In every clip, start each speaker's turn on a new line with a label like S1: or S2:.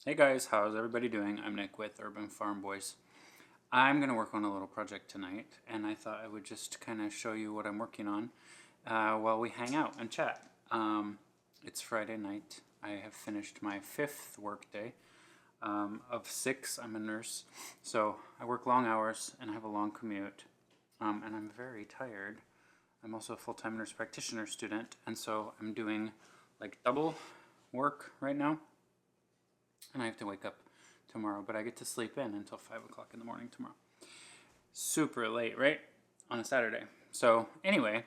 S1: Hey guys, how's everybody doing? I'm Nick with Urban Farm Boys. I'm going to work on a little project tonight, and I thought I would just kind of show you what I'm working on while we hang out and chat. It's Friday night. I have finished my 5th work day of 6. I'm a nurse, so I work long hours and I have a long commute, and I'm very tired. I'm also a full-time nurse practitioner student, and so I'm doing like double work right now. And I have to wake up tomorrow, but I get to sleep in until 5 o'clock in the morning tomorrow. Super late, right? On a Saturday. So anyway,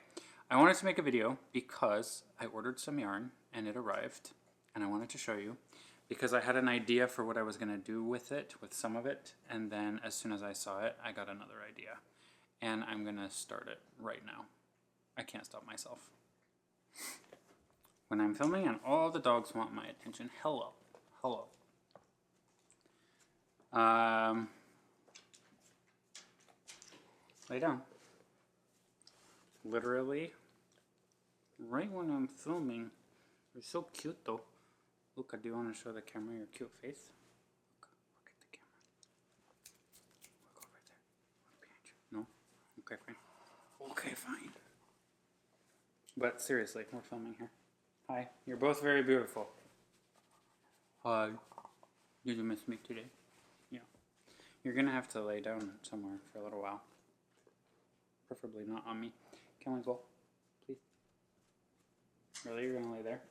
S1: I wanted to make a video because I ordered some yarn and it arrived, and I wanted to show you because I had an idea for what I was going to do with it, with some of it, and then as soon as I saw it, I got another idea. And I'm going to start it right now. I can't stop myself. When I'm filming and all the dogs want my attention. Hello. Hello. Lay down. Literally, right when I'm filming. You're so cute though. Luca, do you want to show the camera your cute face? Look at the camera. Look over there. Look behind you. No? Okay, fine. Okay, fine. But seriously, we're filming here. Hi. You're both very beautiful. Hi. Did you miss me today? Yeah. You're gonna have to lay down somewhere for a little while. Preferably not on me. Can we go, please? Really? You're gonna lay there?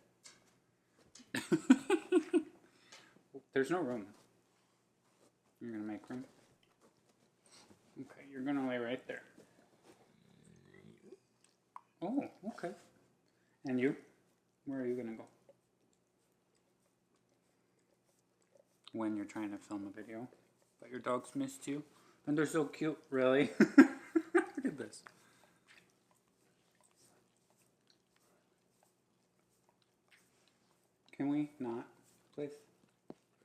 S1: There's no room. You're gonna make room? Okay, you're gonna lay right there. Oh, okay. And you? Where are you gonna go? When you're trying to film a video, but your dogs missed you, and they're so cute. Really? Look at this. Can we not, please?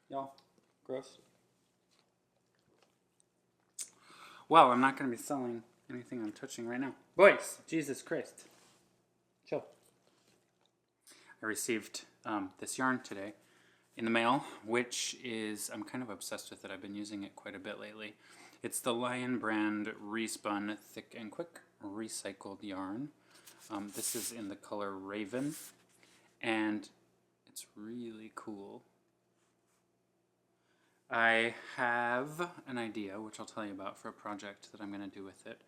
S1: Y'all, gross. Well, I'm not going to be selling anything I'm touching right now. Boys, Jesus Christ. Chill. I received this yarn today in the mail, which is, I'm kind of obsessed with it. I've been using it quite a bit lately. It's the Lion brand Respun Thick and Quick recycled yarn. This is in the color Raven, and it's really cool. I have an idea, which I'll tell you about, for a project that I'm going to do with it.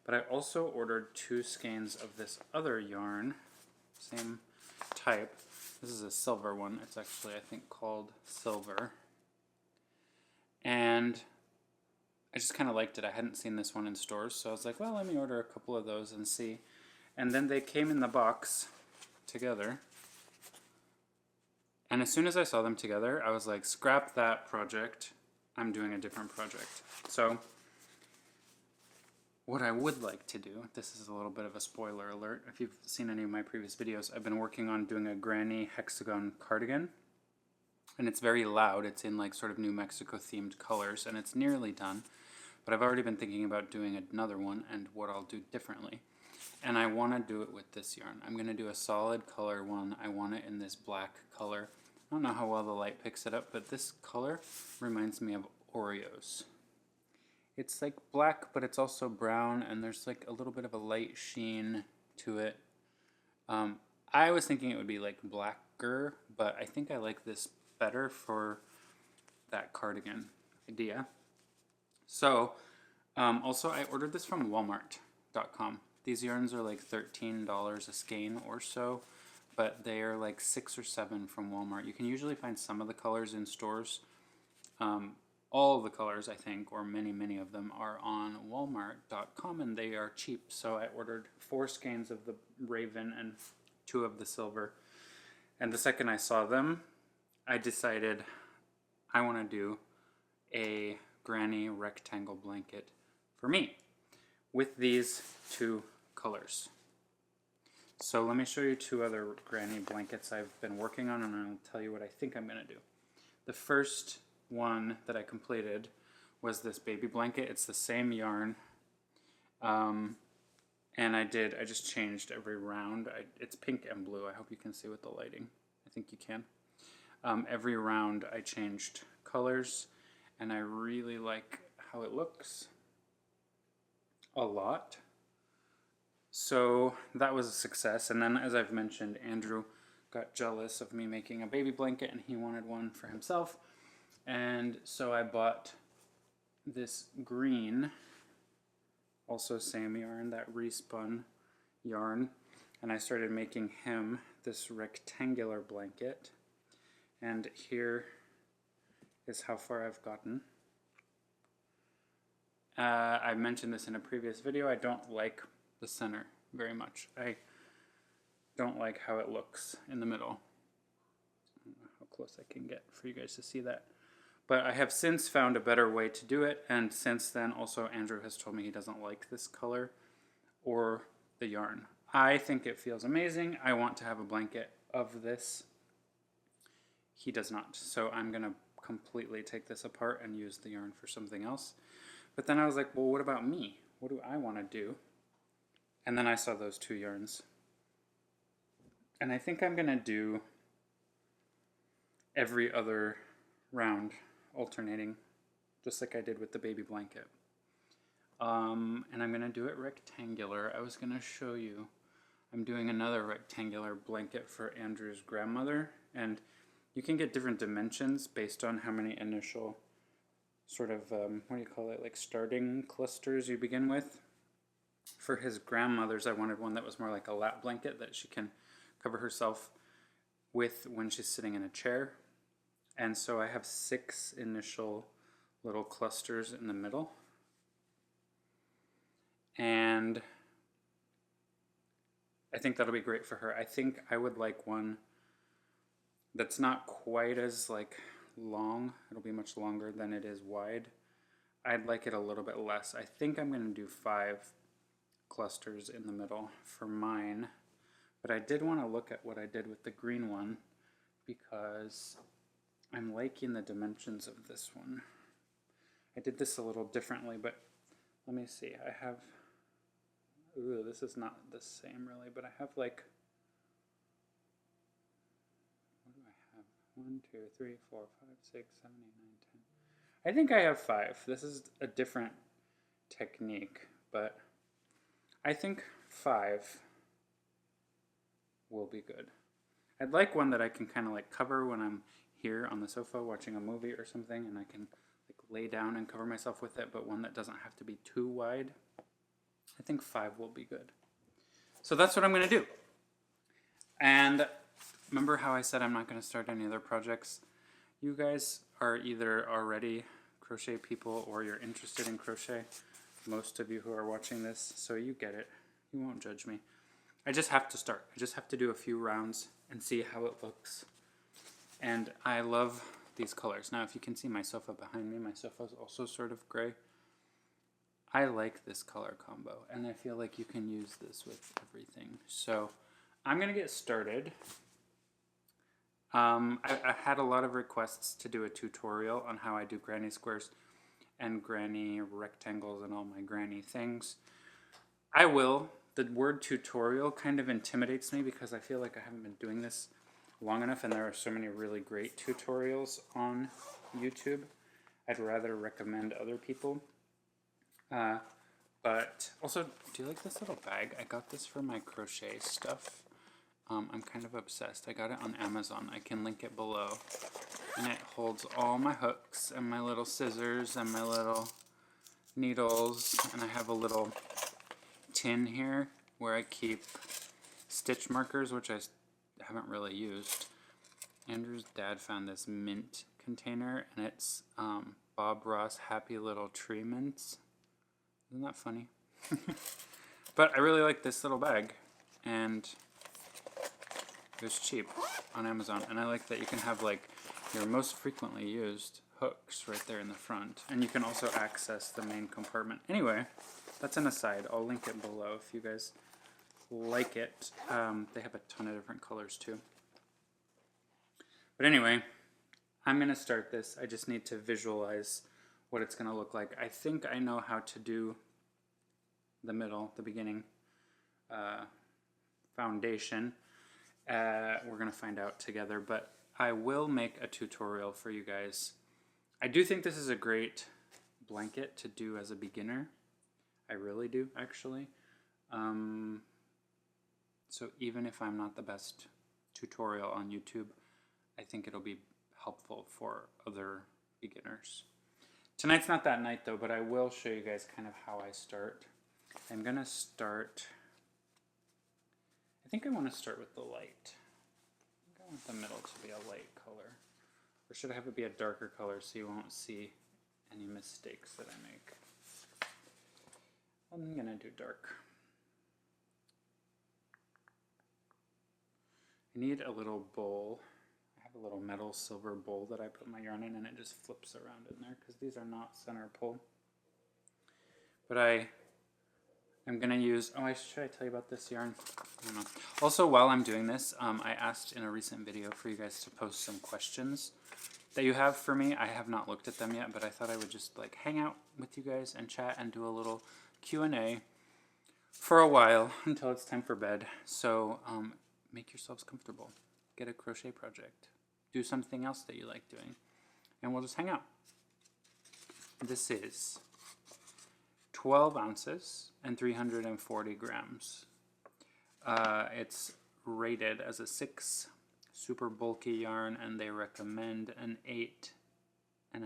S1: But I also ordered 2 skeins of this other yarn, same type. This is a silver one. It's actually, I think, called Silver. And I just kind of liked it. I hadn't seen this one in stores, so I was like, well, let me order a couple of those and see. And then they came in the box together. And as soon as I saw them together, I was like, scrap that project. I'm doing a different project. So what I would like to do, this is a little bit of a spoiler alert. If you've seen any of my previous videos, I've been working on doing a granny hexagon cardigan. And it's very loud. It's in like sort of New Mexico themed colors, and it's nearly done. But I've already been thinking about doing another one and what I'll do differently. And I want to do it with this yarn. I'm going to do a solid color one. I want it in this black color. I don't know how well the light picks it up, but this color reminds me of Oreos. It's like black, but it's also brown, and there's like a little bit of a light sheen to it. I was thinking it would be like blacker, but I think I like this better for that cardigan idea. So, also I ordered this from Walmart.com. These yarns are like $13 a skein or so, but they are like 6 or 7 from Walmart. You can usually find some of the colors in stores. All of the colors, I think, or many of them, are on Walmart.com, and they are cheap. So I ordered 4 skeins of the Raven and 2 of the Silver. And the second I saw them, I decided I want to do a granny rectangle blanket for me with these 2 colors. So let me show you 2 other granny blankets I've been working on, and I'll tell you what I think I'm going to do. The first one that I completed was this baby blanket. It's the same yarn, and I just changed every round. It's pink and blue. I hope you can see with the lighting. I think you can. Every round I changed colors, and I really like how it looks a lot. So that was a success. And then, as I've mentioned, Andrew got jealous of me making a baby blanket and he wanted one for himself. And so I bought this green, also Sam yarn, that respun yarn, and I started making him this rectangular blanket. And here is how far I've gotten. I mentioned this in a previous video. I don't like the center very much. I don't like how it looks in the middle. I don't know how close I can get for you guys to see that. But I have since found a better way to do it, and since then also Andrew has told me he doesn't like this color or the yarn. I think it feels amazing. I want to have a blanket of this. He does not. So I'm going to completely take this apart and use the yarn for something else. But then I was like, well, what about me? What do I want to do? And then I saw those two yarns. And I think I'm going to do every other round alternating, just like I did with the baby blanket. And I'm going to do it rectangular. I was going to show you, I'm doing another rectangular blanket for Andrew's grandmother. And you can get different dimensions based on how many initial sort of, what do you call it, like starting clusters you begin with. For his grandmother's, I wanted one that was more like a lap blanket that she can cover herself with when she's sitting in a chair. And so I have 6 initial little clusters in the middle. And I think that'll be great for her. I think I would like one that's not quite as like long. It'll be much longer than it is wide. I'd like it a little bit less. I think I'm going to do 5 clusters in the middle for mine. But I did want to look at what I did with the green one because I'm liking the dimensions of this one. I did this a little differently, but let me see. I have, ooh, this is not the same really, but I have like, what do I have? 1, 2, 3, 4, 5, 6, 7, 8, 9, 10. I think I have 5. This is a different technique, but I think 5 will be good. I'd like one that I can kind of like cover when I'm here on the sofa watching a movie or something, and I can like lay down and cover myself with it, but one that doesn't have to be too wide. I think 5 will be good. So that's what I'm going to do. And remember how I said I'm not going to start any other projects? You guys are either already crochet people or you're interested in crochet. Most of you who are watching this, so you get it. You won't judge me. I just have to start. I just have to do a few rounds and see how it looks. And I love these colors. Now, if you can see my sofa behind me, my sofa is also sort of gray. I like this color combo, and I feel like you can use this with everything. So I'm going to get started. I had a lot of requests to do a tutorial on how I do granny squares and granny rectangles and all my granny things. I will. The word tutorial kind of intimidates me because I feel like I haven't been doing this long enough, and there are so many really great tutorials on YouTube. I'd rather recommend other people. But also, do you like this little bag? I got this for my crochet stuff. I'm kind of obsessed. I got it on Amazon. I can link it below. And it holds all my hooks and my little scissors and my little needles. And I have a little tin here where I keep stitch markers, which I haven't really used. Andrew's dad found this mint container, and it's Bob Ross Happy Little Tree Mints. Isn't that funny? But I really like this little bag, and it was cheap on Amazon. And I like that you can have like your most frequently used hooks right there in the front, and you can also access the main compartment. Anyway, that's an aside. I'll link it below if you guys like it. They have a ton of different colors too. But anyway, I'm going to start this. I just need to visualize what it's going to look like. I think I know how to do the middle, the beginning, foundation. We're going to find out together, but I will make a tutorial for you guys. I do think this is a great blanket to do as a beginner. I really do, actually. So even if I'm not the best tutorial on YouTube, I think it'll be helpful for other beginners. Tonight's not that night though, but I will show you guys kind of how I start. I'm gonna start, I think I want to start with the light. I want the middle to be a light color. Or should I have it be a darker color so you won't see any mistakes that I make? I'm gonna do dark. I need a little bowl. I have a little metal silver bowl that I put my yarn in and it just flips around in there because these are not center pull. But I'm gonna use, should I tell you about this yarn? I don't know. Also, while I'm doing this, I asked in a recent video for you guys to post some questions that you have for me. I have not looked at them yet, but I thought I would just like hang out with you guys and chat and do a little Q&A for a while until it's time for bed. So make yourselves comfortable. Get a crochet project. Do something else that you like doing. And we'll just hang out. This is 12 ounces and 340 grams. It's rated as a 6 super bulky yarn, and they recommend an 8.5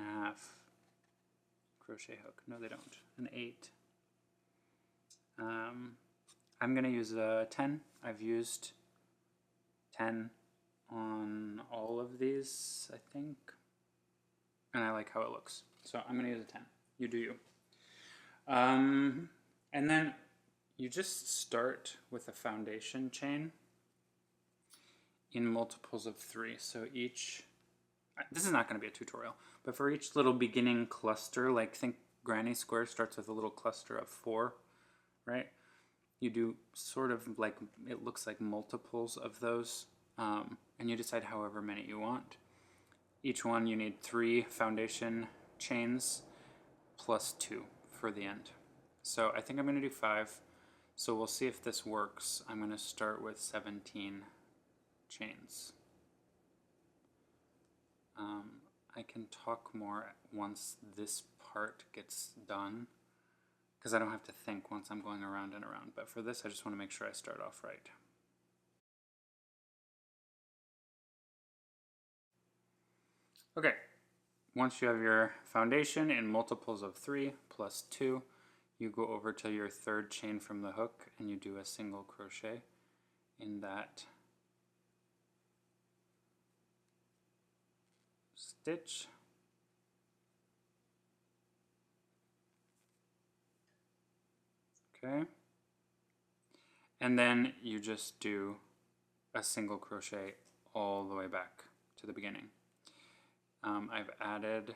S1: crochet hook. No, they don't. An 8. I'm gonna use a 10. I've used 10 on all of these, I think, and I like how it looks. So I'm gonna use a 10. You do you. And then you just start with a foundation chain in multiples of 3. So each, this is not going to be a tutorial, but for each little beginning cluster, like think granny square starts with a little cluster of 4, right? You do sort of like, it looks like multiples of those, and you decide however many you want. Each one you need 3 foundation chains plus 2 for the end. So I think I'm going to do 5. So we'll see if this works. I'm going to start with 17 chains. I can talk more once this part gets done, because I don't have to think once I'm going around and around. But for this, I just want to make sure I start off right. Okay, once you have your foundation in multiples of 3 plus 2, you go over to your 3rd chain from the hook and you do a single crochet in that stitch. Okay, and then you just do a single crochet all the way back to the beginning. I've added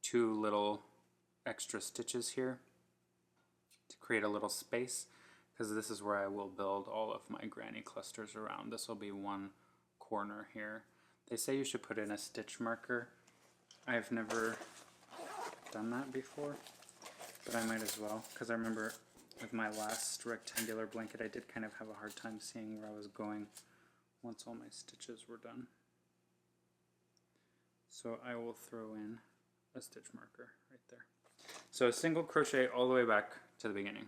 S1: 2 little extra stitches here to create a little space, because this is where I will build all of my granny clusters around. This will be one corner here. They say you should put in a stitch marker. I've never done that before, but I might as well, because I remember with my last rectangular blanket I did kind of have a hard time seeing where I was going once all my stitches were done. So I will throw in a stitch marker right there. So a single crochet all the way back to the beginning.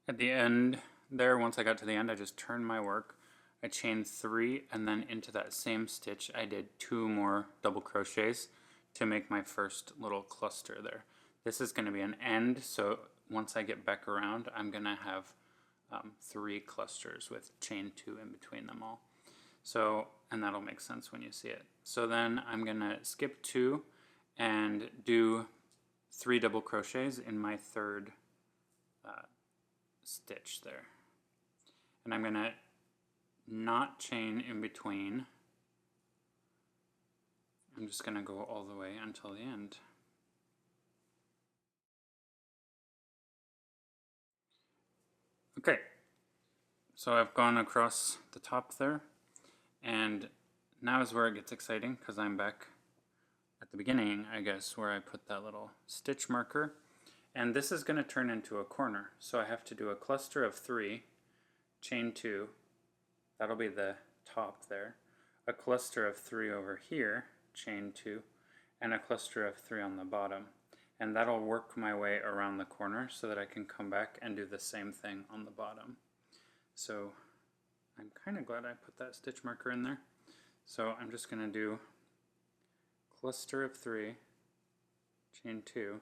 S1: At the end there, once I got to the end, I just turned my work. I chained 3, and then into that same stitch I did 2 more double crochets to make my first little cluster there. This is going to be an end, so once I get back around, I'm going to have 3 clusters with chain 2 in between them all. So, and that'll make sense when you see it. So then I'm going to skip 2 and do 3 double crochets in my 3rd stitch there. And I'm going to not chain in between. I'm just going to go all the way until the end. Okay, so I've gone across the top there, and now is where it gets exciting, because I'm back at the beginning, I guess, where I put that little stitch marker, And this is going to turn into a corner. So I have to do a cluster of 3, chain 2, that'll be the top there, a cluster of 3 over here, chain 2, and a cluster of 3 on the bottom. And that'll work my way around the corner so that I can come back and do the same thing on the bottom. So I'm kind of glad I put that stitch marker in there. So I'm just going to do cluster of 3, chain 2,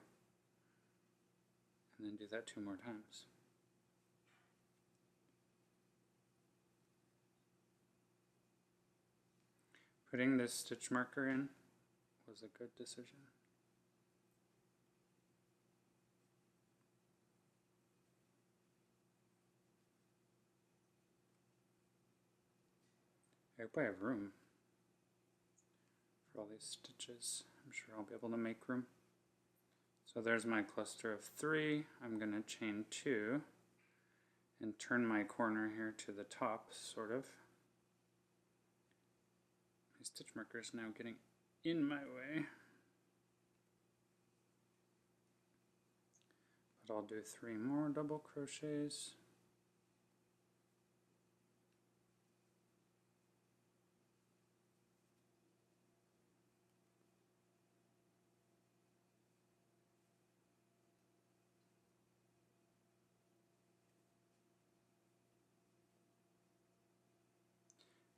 S1: and then do that 2 more times. Putting this stitch marker in was a good decision. I hope I have room for all these stitches. I'm sure I'll be able to make room. So there's my cluster of 3. I'm going to chain 2 and turn my corner here to the top, sort of. My stitch marker is now getting in my way. But I'll do 3 more double crochets.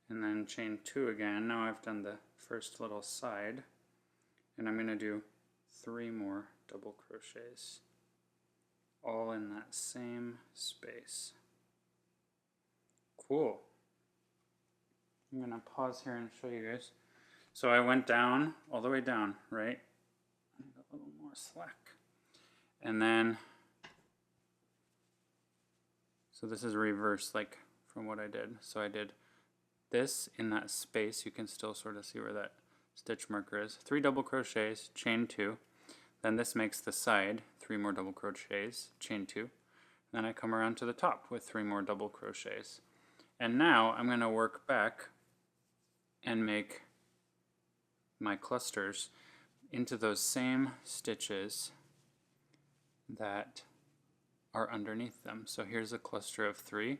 S1: And then chain 2 again. Now I've done the first little side, and I'm going to do 3 more double crochets, all in that same space. Cool. I'm going to pause here and show you guys. So I went down, all the way down, right? I need a little more slack. And then, so this is reverse, like from what I did. So I did this in that space. You can still sort of see where that stitch marker is. 3 double crochets, chain 2. Then this makes the side, 3 more double crochets, chain 2. Then I come around to the top with 3 more double crochets. And now I'm going to work back and make my clusters into those same stitches that are underneath them. So here's a cluster of 3.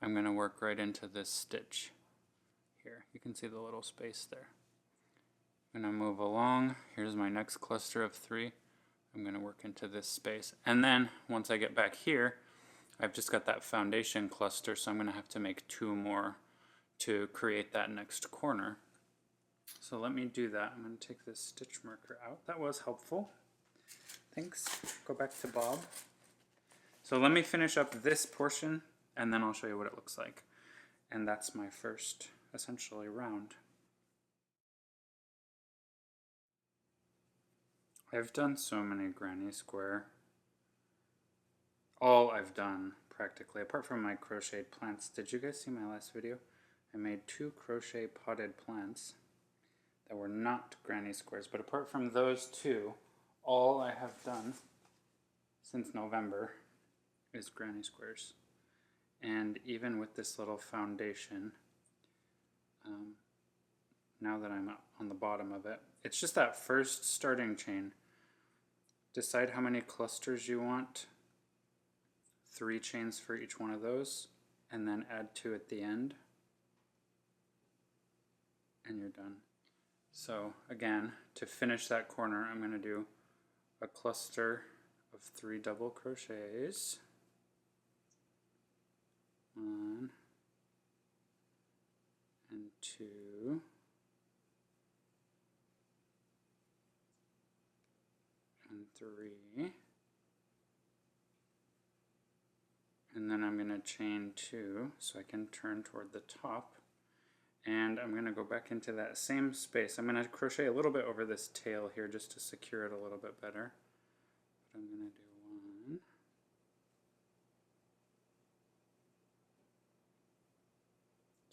S1: I'm going to work right into this stitch here. You can see the little space there. I'm going to move along. Here's my next cluster of 3. I'm going to work into this space. And then once I get back here, I've just got that foundation cluster, so I'm going to have to make 2 more to create that next corner. So let me do that. I'm going to take this stitch marker out. That was helpful. Thanks. Go back to Bob. So let me finish up this portion, and then I'll show you what it looks like. And that's my first, essentially, round. I've done so many granny square. All I've done, practically, apart from my crocheted plants. Did you guys see my last video? I made 2 crochet potted plants that were not granny squares, but apart from those 2, all I have done since November is granny squares. And even with this little foundation, now that I'm on the bottom of it, it's just that first starting chain. Decide how many clusters you want, 3 chains for each one of those, and then add 2 at the end, and you're done. So again, to finish that corner, I'm going to do a cluster of 3 double crochets. 1 and 2 and 3, and then I'm going to chain 2 so I can turn toward the top, and I'm going to go back into that same space. I'm going to crochet a little bit over this tail here just to secure it a little bit better. But I'm going to do 1,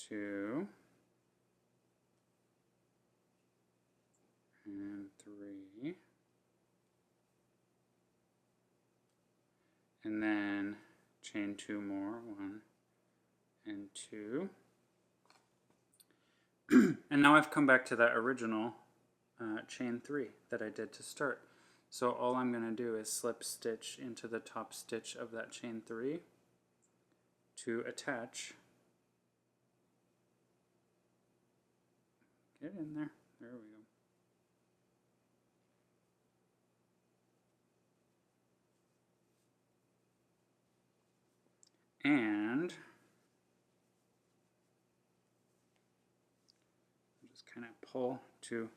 S1: 2, and 3, and then chain 2 more, 1 and 2. And now I've come back to that original chain 3 that I did to start. So all I'm going to do is slip stitch into the top stitch of that chain 3 to attach. Get in there. There we go. And just kind of pull to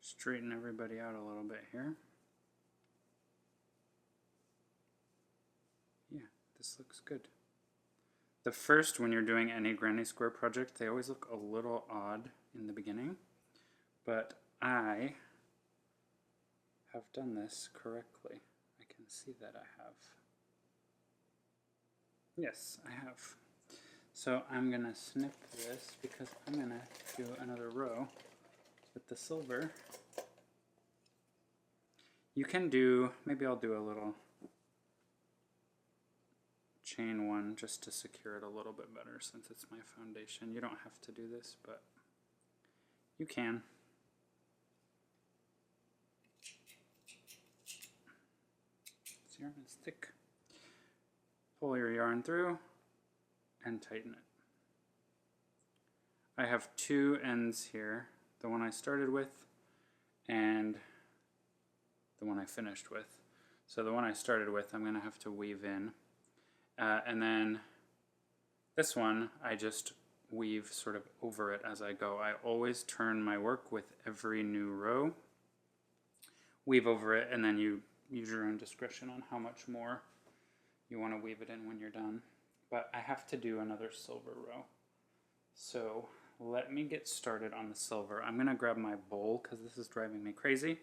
S1: straighten everybody out a little bit here. Yeah, this looks good. The first, when you're doing any granny square project, they always look a little odd in the beginning, but I have done this correctly. I can see that I have. Yes, I have. So I'm going to snip this because I'm going to do another row with the silver. You can do, maybe I'll do a little chain 1 just to secure it a little bit better since it's my foundation. You don't have to do this, but you can. This yarn is thick. Pull your yarn through and tighten it. I have 2 ends here, the one I started with and the one I finished with. So the one I started with I'm going to have to weave in, and then this one I just weave sort of over it as I go. I always turn my work with every new row, weave over it, and then you use your own discretion on how much more you want to weave it in when you're done. But I have to do another silver row. So let me get started on the silver. I'm going to grab my bowl because this is driving me crazy.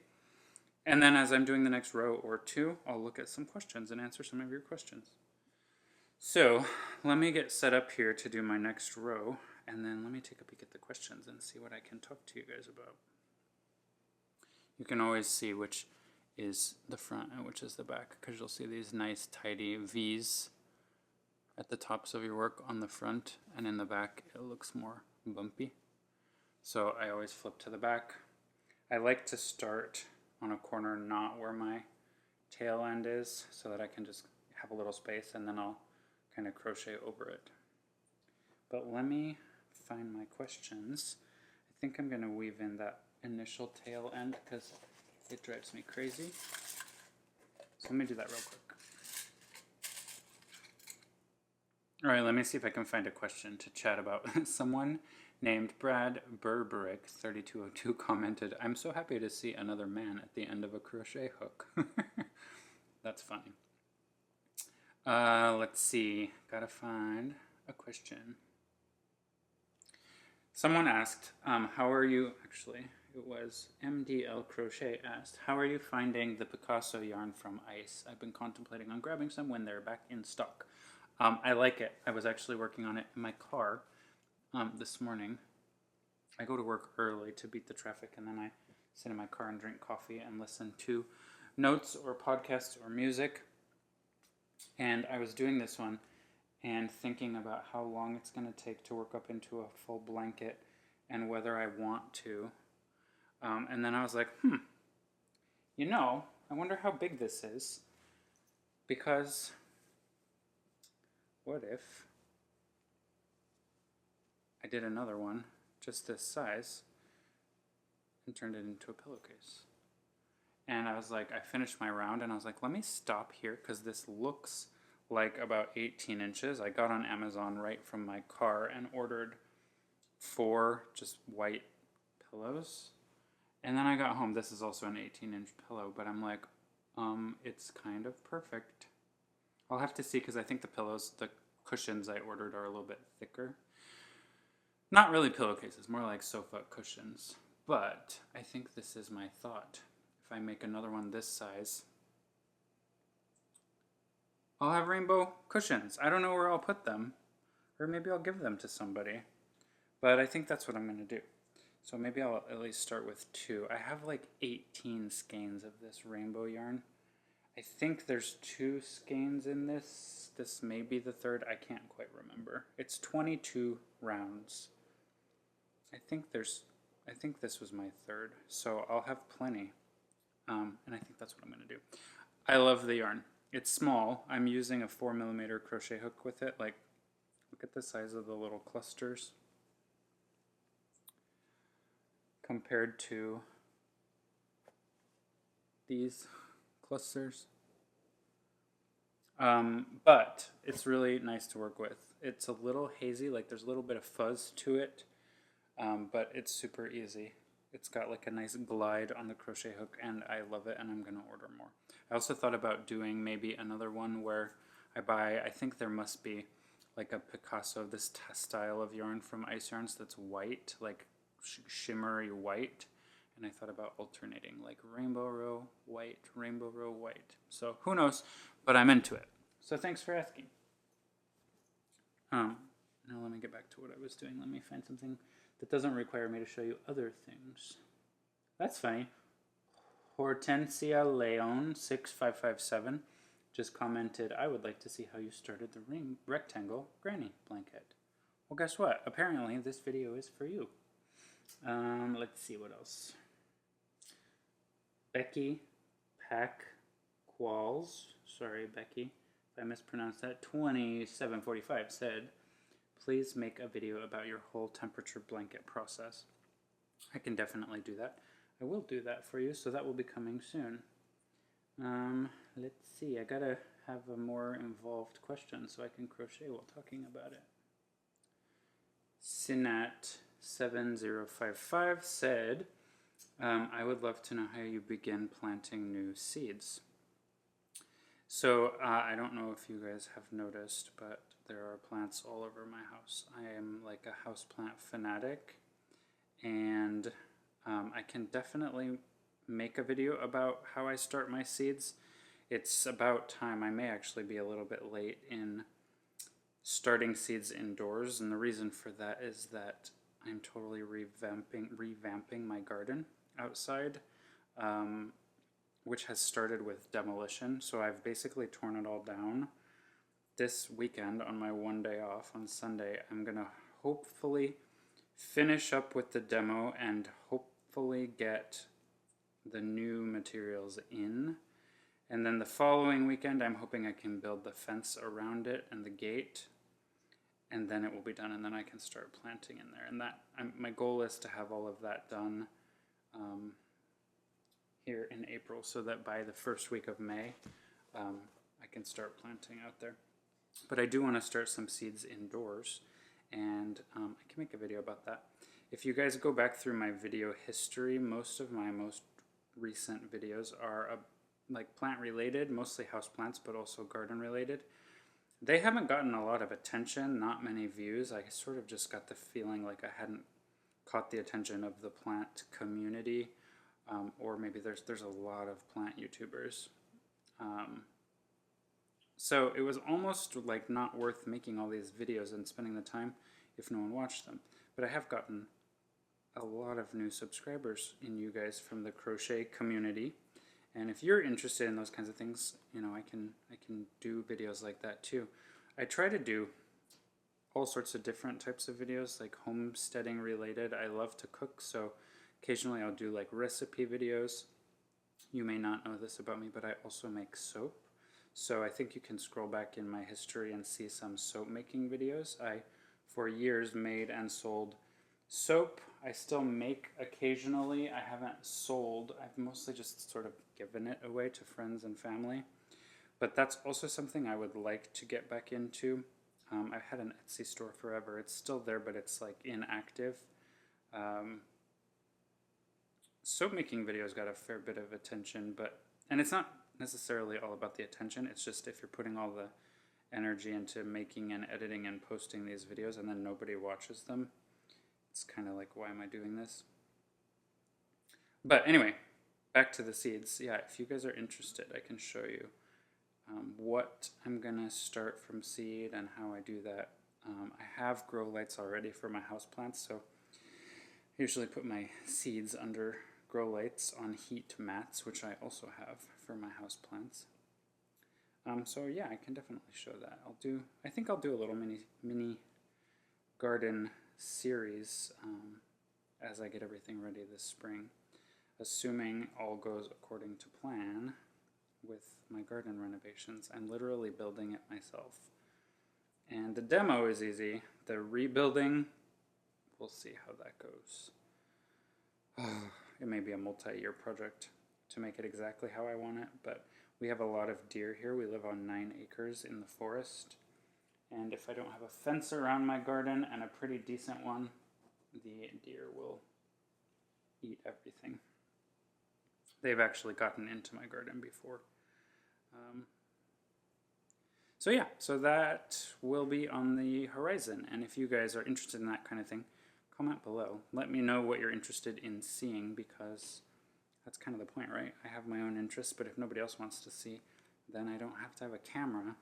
S1: And then as I'm doing the next row or 2, I'll look at some questions and answer some of your questions. So let me get set up here to do my next row, and then let me take a peek at the questions and see what I can talk to you guys about. You can always see which is the front and which is the back, because you'll see these nice tidy V's at the tops of your work on the front, and in the back it looks more bumpy. So I always flip to the back. I like to start on a corner not where my tail end is, so that I can just have a little space and then I'll kind of crochet over it. But let me find my questions. I think I'm going to weave in that initial tail end because it drives me crazy. So let me do that real quick. Alright, let me see if I can find a question to chat about. Someone named Brad Berberick 3202 commented, "I'm so happy to see another man at the end of a crochet hook." That's funny. Let's see. Gotta find a question. Someone asked, how are you, actually, it was MDL Crochet asked, how are you finding the Picasso yarn from Ice? I've been contemplating on grabbing some when they're back in stock. I like it. I was actually working on it in my car this morning. I go to work early to beat the traffic, and then I sit in my car and drink coffee and listen to notes or podcasts or music. And I was doing this one and thinking about how long it's going to take to work up into a full blanket and whether I want to. And then I was like, you know, I wonder how big this is, because what if I did another one just this size and turned it into a pillowcase? And I was like, I finished my round and I was like, let me stop here because this looks like about 18 inches. I got on Amazon right from my car and ordered 4 just white pillows. And then I got home. This is also an 18-inch pillow, but I'm like, it's kind of perfect. I'll have to see because I think the cushions I ordered are a little bit thicker. Not really pillowcases, more like sofa cushions. But I think this is my thought. If I make another one this size, I'll have rainbow cushions. I don't know where I'll put them, or maybe I'll give them to somebody. But I think that's what I'm going to do. So maybe I'll at least start with 2. I have like 18 skeins of this rainbow yarn. I think there's 2 skeins in this. This may be the 3rd. I can't quite remember. It's 22 rounds. I think this was my 3rd. So I'll have plenty And I think that's what I'm going to do. I love the yarn. It's small. I'm using a 4mm crochet hook with it. Like, look at the size of the little clusters compared to these clusters. But it's really nice to work with. It's a little hazy, like there's a little bit of fuzz to it, but it's super easy. It's got like a nice glide on the crochet hook, and I love it, and I'm going to order more. I also thought about doing maybe another one where I buy, I think there must be like a Picasso, this style of yarn from Ice Yarns that's white, like shimmery white. And I thought about alternating, like rainbow row, white, rainbow row, white. So who knows, but I'm into it. So thanks for asking. Now let me get back to what I was doing. Let me find something that doesn't require me to show you other things. That's funny. Hortensia Leon 6557 just commented, I would like to see how you started the rectangle granny blanket. Well, guess what? Apparently this video is for you. Let's see what else. Becky Pack Qualls, sorry Becky if I mispronounced that, 2745 said, please make a video about your whole temperature blanket process. I can definitely do that. I will do that for you, so that will be coming soon. Let's see, I gotta have a more involved question so I can crochet while talking about it. Sinat7055 said, I would love to know how you begin planting new seeds. So I don't know if you guys have noticed, but there are plants all over my house. I am like a houseplant fanatic, and I can definitely make a video about how I start my seeds. It's about time. I may actually be a little bit late in starting seeds indoors, and the reason for that is that I'm totally revamping my garden outside, which has started with demolition. So I've basically torn it all down. This weekend, on my one day off on Sunday, I'm gonna hopefully finish up with the demo and hopefully get the new materials in. And then the following weekend, I'm hoping I can build the fence around it and the gate, and then it will be done, and then I can start planting in there. And that my goal is to have all of that done here in April, so that by the first week of May, I can start planting out there. But I do want to start some seeds indoors, and I can make a video about that. If you guys go back through my video history, most of my most recent videos are like plant related, mostly houseplants, but also garden related. They haven't gotten a lot of attention, not many views. I sort of just got the feeling like I hadn't caught the attention of the plant community, or maybe there's a lot of plant YouTubers. So it was almost like not worth making all these videos and spending the time if no one watched them. But I have gotten a lot of new subscribers in you guys from the crochet community. And if you're interested in those kinds of things, you know, I can do videos like that too. I try to do all sorts of different types of videos, like homesteading related. I love to cook, so occasionally I'll do like recipe videos. You may not know this about me, but I also make soap. So I think you can scroll back in my history and see some soap making videos. I, for years, made and sold soap. I still make occasionally. I haven't sold. I've mostly just sort of given it away to friends and family. But that's also something I would like to get back into. I've had an Etsy store forever. It's still there, but it's like inactive. Soap making videos got a fair bit of attention, and it's not necessarily all about the attention. It's just if you're putting all the energy into making and editing and posting these videos and then nobody watches them, it's kind of like, why am I doing this? But anyway, back to the seeds. Yeah, if you guys are interested, I can show you what I'm gonna start from seed and how I do that. I have grow lights already for my houseplants, so I usually put my seeds under grow lights on heat mats, which I also have for my houseplants. So yeah, I can definitely show that. I think I'll do a little mini garden series as I get everything ready this spring. assuming all goes according to plan with my garden renovations. I'm literally building it myself. And the demo is easy. The rebuilding, we'll see how that goes. It may be a multi-year project to make it exactly how I want it, but we have a lot of deer here. We live on 9 acres in the forest. And if I don't have a fence around my garden, and a pretty decent one, the deer will eat everything. They've actually gotten into my garden before. So yeah, so that will be on the horizon. And if you guys are interested in that kind of thing, comment below. Let me know what you're interested in seeing, because that's kind of the point, right? I have my own interests, but if nobody else wants to see, then I don't have to have a camera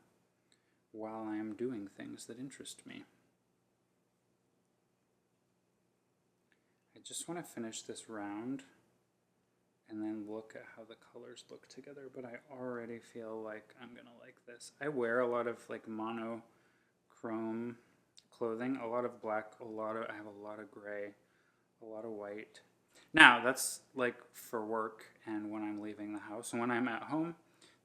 S1: while I am doing things that interest me. I just want to finish this round and then look at how the colors look together, but I already feel like I'm gonna like this. I wear a lot of like monochrome clothing, a lot of black, I have a lot of gray, a lot of white. Now that's like for work and when I'm leaving the house. And when I'm at home,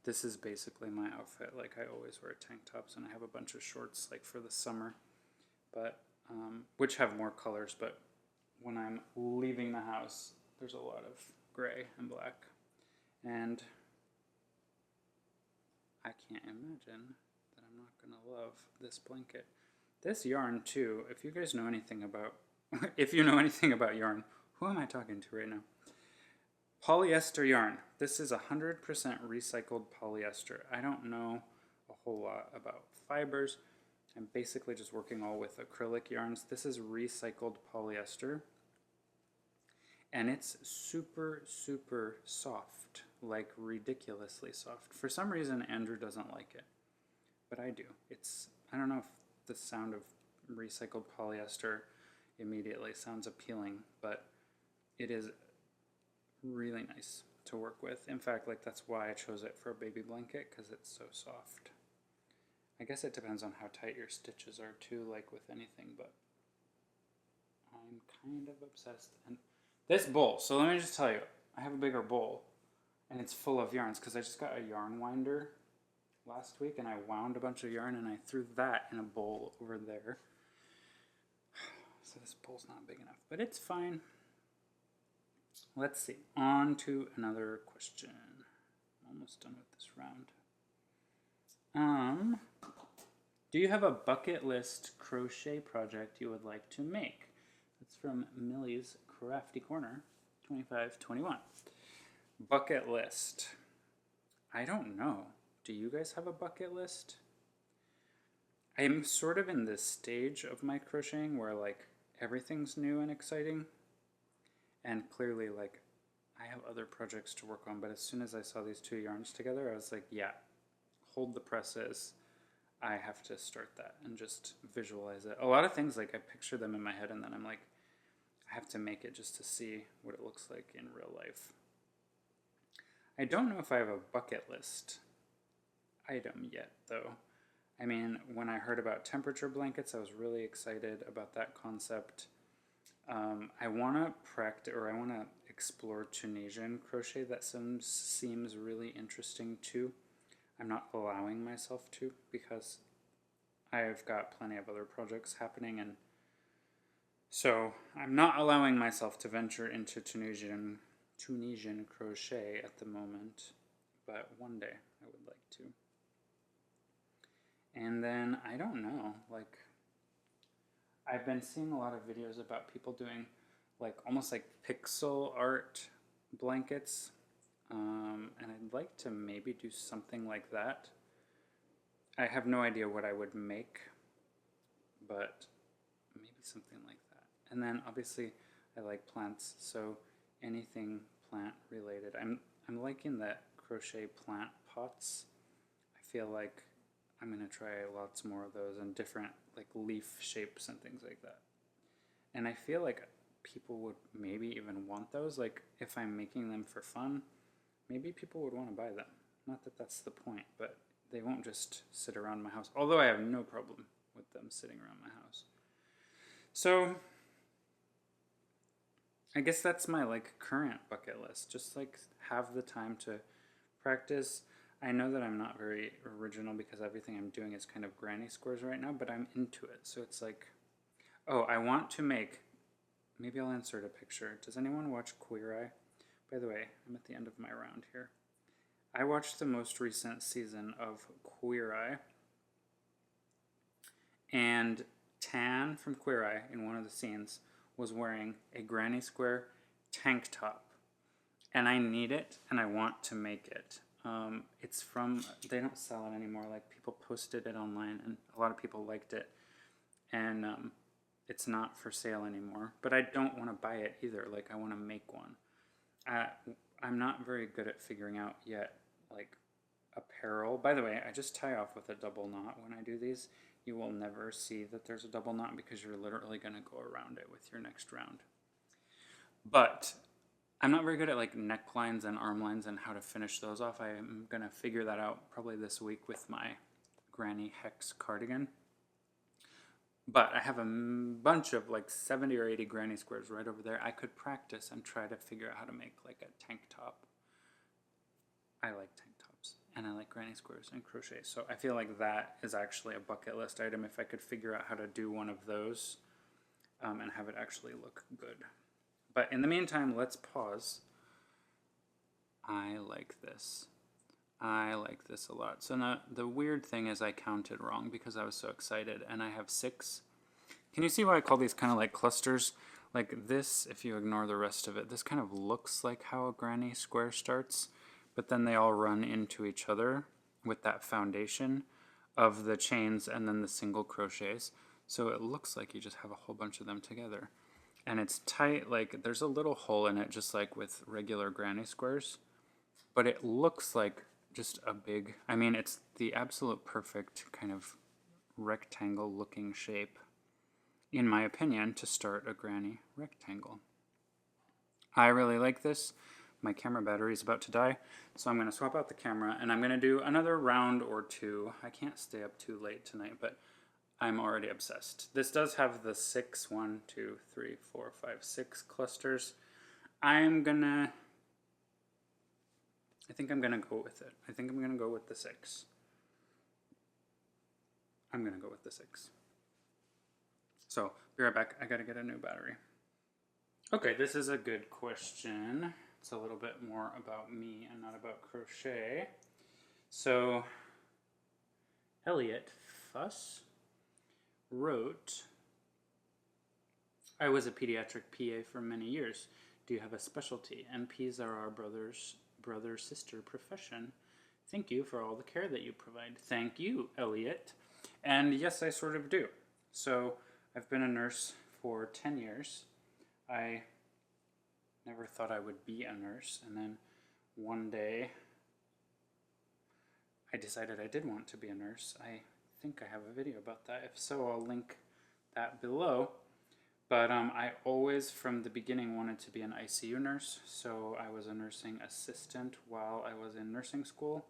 S1: this is basically my outfit. Like I always wear tank tops, and I have a bunch of shorts like for the summer, but which have more colors. But when I'm leaving the house, there's a lot of gray and black, and I can't imagine that I'm not gonna love this blanket. This yarn too, if you guys know anything about, if you know anything about yarn, who am I talking to right now? Polyester yarn. This is 100% recycled polyester. I don't know a whole lot about fibers. I'm basically just working all with acrylic yarns. This is recycled polyester. And it's super, super soft, like ridiculously soft. For some reason, Andrew doesn't like it, but I do. I don't know if the sound of recycled polyester immediately sounds appealing, but it is really nice to work with. In fact, like that's why I chose it for a baby blanket, because it's so soft. I guess it depends on how tight your stitches are too, like with anything, but I'm kind of obsessed. And this bowl, so let me just tell you, I have a bigger bowl, and it's full of yarns, because I just got a yarn winder last week, and I wound a bunch of yarn, and I threw that in a bowl over there. So this bowl's not big enough, but it's fine. Let's see, on to another question. I'm almost done with this round. Do you have a bucket list crochet project you would like to make? That's from Millie's Crafty Corner 2521. Bucket list. I don't know. Do you guys have a bucket list? I'm sort of in this stage of my crocheting where like everything's new and exciting. And clearly, like, I have other projects to work on, but as soon as I saw these two yarns together, I was like, yeah, hold the presses. I have to start that and just visualize it. A lot of things, like, I picture them in my head, and then I'm like, I have to make it just to see what it looks like in real life. I don't know if I have a bucket list item yet, though. I mean, when I heard about temperature blankets, I was really excited about that concept. I want to practice, or I want to explore Tunisian crochet. That seems really interesting too. I'm not allowing myself to, because I've got plenty of other projects happening, and so I'm not allowing myself to venture into Tunisian crochet at the moment, but one day I would like to. And then, I don't know, like, I've been seeing a lot of videos about people doing like almost like pixel art blankets, and I'd like to maybe do something like that. I have no idea what I would make, but maybe something like that. And then obviously I like plants, so anything plant related. I'm liking the crochet plant pots. I feel like I'm going to try lots more of those, and different like leaf shapes and things like that. And I feel like people would maybe even want those. Like if I'm making them for fun, maybe people would want to buy them. Not that that's the point, but they won't just sit around my house. Although I have no problem with them sitting around my house. So I guess that's my like current bucket list. Just like have the time to practice. I know that I'm not very original because everything I'm doing is kind of granny squares right now, but I'm into it. So it's like, oh, I want to make, maybe I'll insert a picture. Does anyone watch Queer Eye? By the way, I'm at the end of my round here. I watched the most recent season of Queer Eye, and Tan from Queer Eye in one of the scenes was wearing a granny square tank top, and I need it and I want to make it. It's from, they don't sell it anymore, like people posted it online and a lot of people liked it, and it's not for sale anymore, but I don't want to buy it either. Like I want to make one. I'm not very good at figuring out yet like apparel. By the way, I just tie off with a double knot when I do these. You will never see that there's a double knot because you're literally going to go around it with your next round. But I'm not very good at like necklines and arm lines and how to finish those off. I'm going to figure that out probably this week with my granny hex cardigan. But I have a bunch of like 70 or 80 granny squares right over there. I could practice and try to figure out how to make like a tank top. I like tank tops and I like granny squares and crochet. So I feel like that is actually a bucket list item if I could figure out how to do one of those and have it actually look good. But in the meantime, let's pause. I like this. I like this a lot. So now the weird thing is I counted wrong because I was so excited, and I have 6. Can you see why I call these kind of like clusters? Like this, if you ignore the rest of it, this kind of looks like how a granny square starts, but then they all run into each other with that foundation of the chains and then the single crochets. So it looks like you just have a whole bunch of them together. And it's tight, like there's a little hole in it just like with regular granny squares, but it looks like just a big, I mean, it's the absolute perfect kind of rectangle looking shape, in my opinion, to start a granny rectangle. I really like this. My camera battery is about to die, so I'm going to swap out the camera and I'm going to do another round or 2. I can't stay up too late tonight, but I'm already obsessed. This does have the 6, 1, 2, 3, 4, 5, 6 clusters. I think I'm gonna go with it. I think I'm gonna go with the 6. I'm gonna go with the 6. So, be right back. I gotta get a new battery. Okay, this is a good question. It's a little bit more about me and not about crochet. So, Elliot Fuss wrote, I was a pediatric PA for many years. Do you have a specialty? NPs are our brother-sister profession. Thank you for all the care that you provide. Thank you, Elliot. And yes, I sort of do. So I've been a nurse for 10 years. I never thought I would be a nurse, and then one day I decided I did want to be a nurse. I think I have a video about that. If so, I'll link that below. But I always, from the beginning, wanted to be an ICU nurse. So I was a nursing assistant while I was in nursing school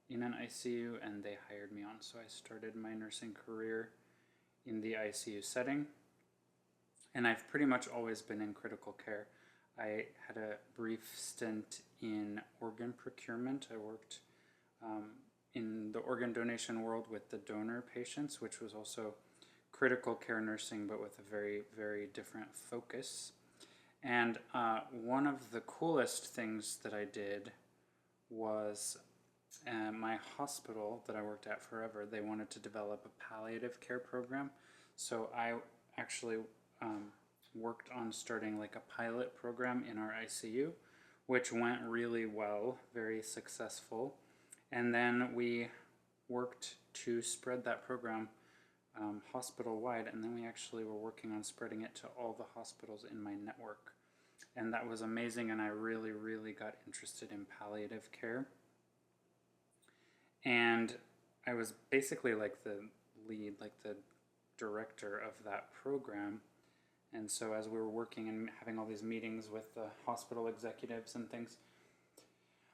S1: in an ICU, and they hired me on. So I started my nursing career in the ICU setting. And I've pretty much always been in critical care. I had a brief stint in organ procurement. I worked in the organ donation world with the donor patients, which was also critical care nursing, but with a very, very different focus. And one of the coolest things that I did was my hospital that I worked at forever, they wanted to develop a palliative care program. So I actually worked on starting like a pilot program in our ICU, which went really well, very successful. And then we worked to spread that program hospital-wide, and then we actually were working on spreading it to all the hospitals in my network. And that was amazing, and I really, really got interested in palliative care. And I was basically like the lead, like the director of that program. And so as we were working and having all these meetings with the hospital executives and things,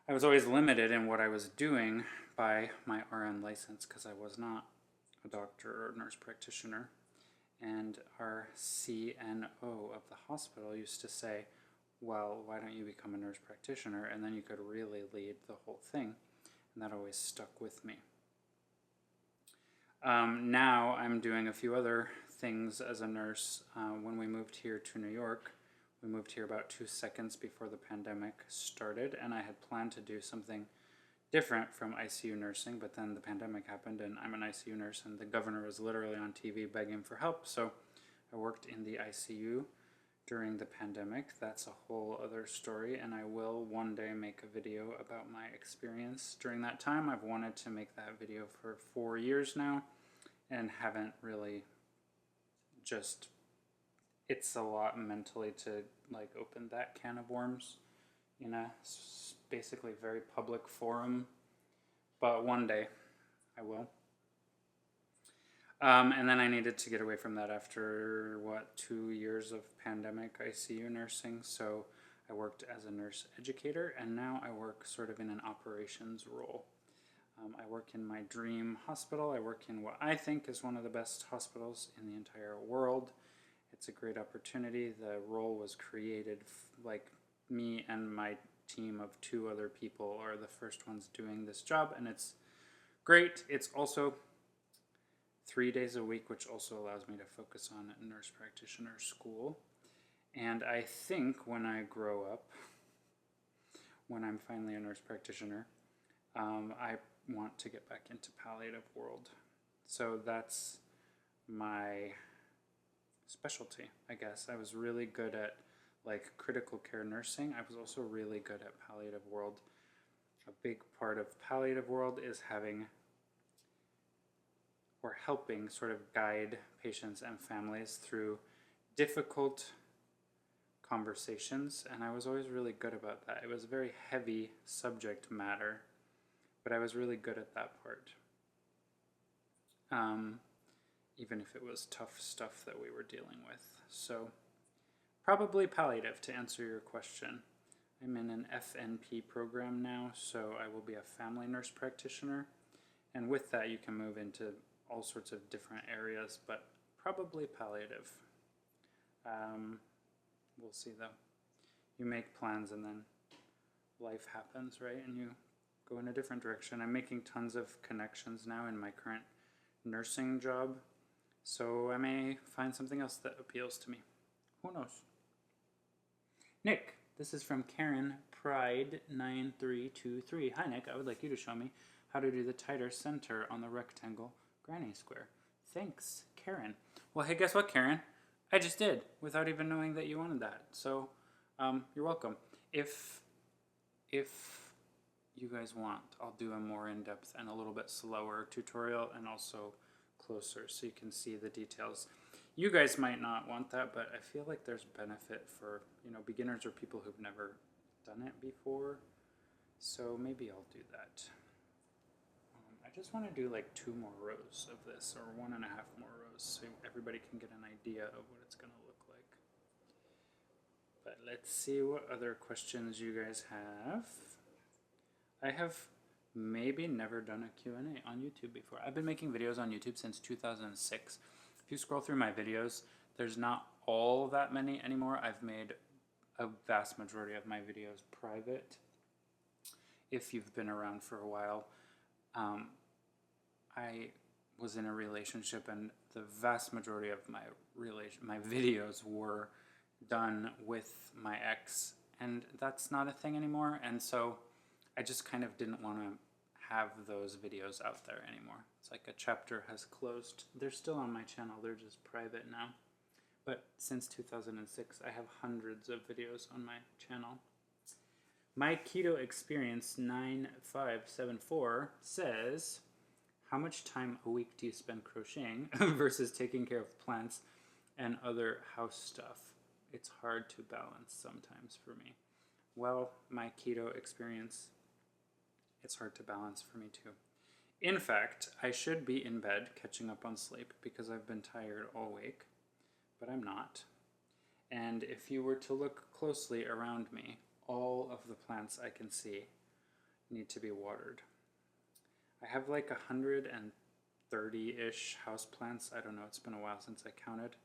S1: I was always limited in what I was doing by my RN license because I was not a doctor or nurse practitioner. And our CNO of the hospital used to say, well, why don't you become a nurse practitioner, and then you could really lead the whole thing. And that always stuck with me. Now I'm doing a few other things as a nurse. When we moved here to New York, we moved here about 2 seconds before the pandemic started, and I had planned to do something different from ICU nursing, but then the pandemic happened, and I'm an ICU nurse, and the governor was literally on TV begging for help, so I worked in the ICU during the pandemic. That's a whole other story, and I will one day make a video about my experience during that time. I've wanted to make that video for 4 years now, and haven't really. Just, it's a lot mentally to like open that can of worms in a basically very public forum, but one day I will. And then I needed to get away from that after, 2 years of pandemic ICU nursing, so I worked as a nurse educator, and now I work sort of in an operations role. I work in my dream hospital. I work in what I think is one of the best hospitals in the entire world. It's a great opportunity. The role was created, like me and my team of 2 other people are the first ones doing this job, and it's great. It's also 3 days a week, which also allows me to focus on nurse practitioner school. And I think when I grow up, when I'm finally a nurse practitioner, I want to get back into palliative world. So that's my specialty, I guess. I was really good at like critical care nursing. I was also really good at palliative world. A big part of palliative world is having or helping sort of guide patients and families through difficult conversations, and I was always really good about that. It was a very heavy subject matter, but I was really good at that part. Even if it was tough stuff that we were dealing with. So probably palliative, to answer your question. I'm in an FNP program now, so I will be a family nurse practitioner, and with that you can move into all sorts of different areas, but probably palliative. We'll see though. You make plans and then life happens, right? And you go in a different direction. I'm making tons of connections now in my current nursing job, so I may find something else that appeals to me. Who knows? Nick, this is from Karen Pride9323. Hi Nick, I would like you to show me how to do the tighter center on the rectangle granny square. Thanks, Karen. Well, hey, guess what, Karen? I just did, without even knowing that you wanted that. So, you're welcome. If you guys want, I'll do a more in-depth and a little bit slower tutorial, and also closer so you can see the details. You guys might not want that, but I feel like there's benefit for, beginners or people who've never done it before. So maybe I'll do that. I just want to do like 2 more rows of this, or 1.5 more rows, so everybody can get an idea of what it's going to look like. But let's see what other questions you guys have. I have maybe never done a Q&A on YouTube before. I've been making videos on YouTube since 2006. If you scroll through my videos, there's not all that many anymore. I've made a vast majority of my videos private. If you've been around for a while, I was in a relationship, and the vast majority of my videos were done with my ex, and that's not a thing anymore, and so I just kind of didn't want to have those videos out there anymore. It's like a chapter has closed. They're still on my channel, they're just private now. But since 2006, I have hundreds of videos on my channel. My Keto Experience 9574 says, how much time a week do you spend crocheting versus taking care of plants and other house stuff? It's hard to balance sometimes for me. Well, my Keto Experience, it's hard to balance for me too. In fact, I should be in bed catching up on sleep because I've been tired all week, but I'm not. And if you were to look closely around me, all of the plants I can see need to be watered. I have like 130-ish houseplants. I don't know, it's been a while since I counted.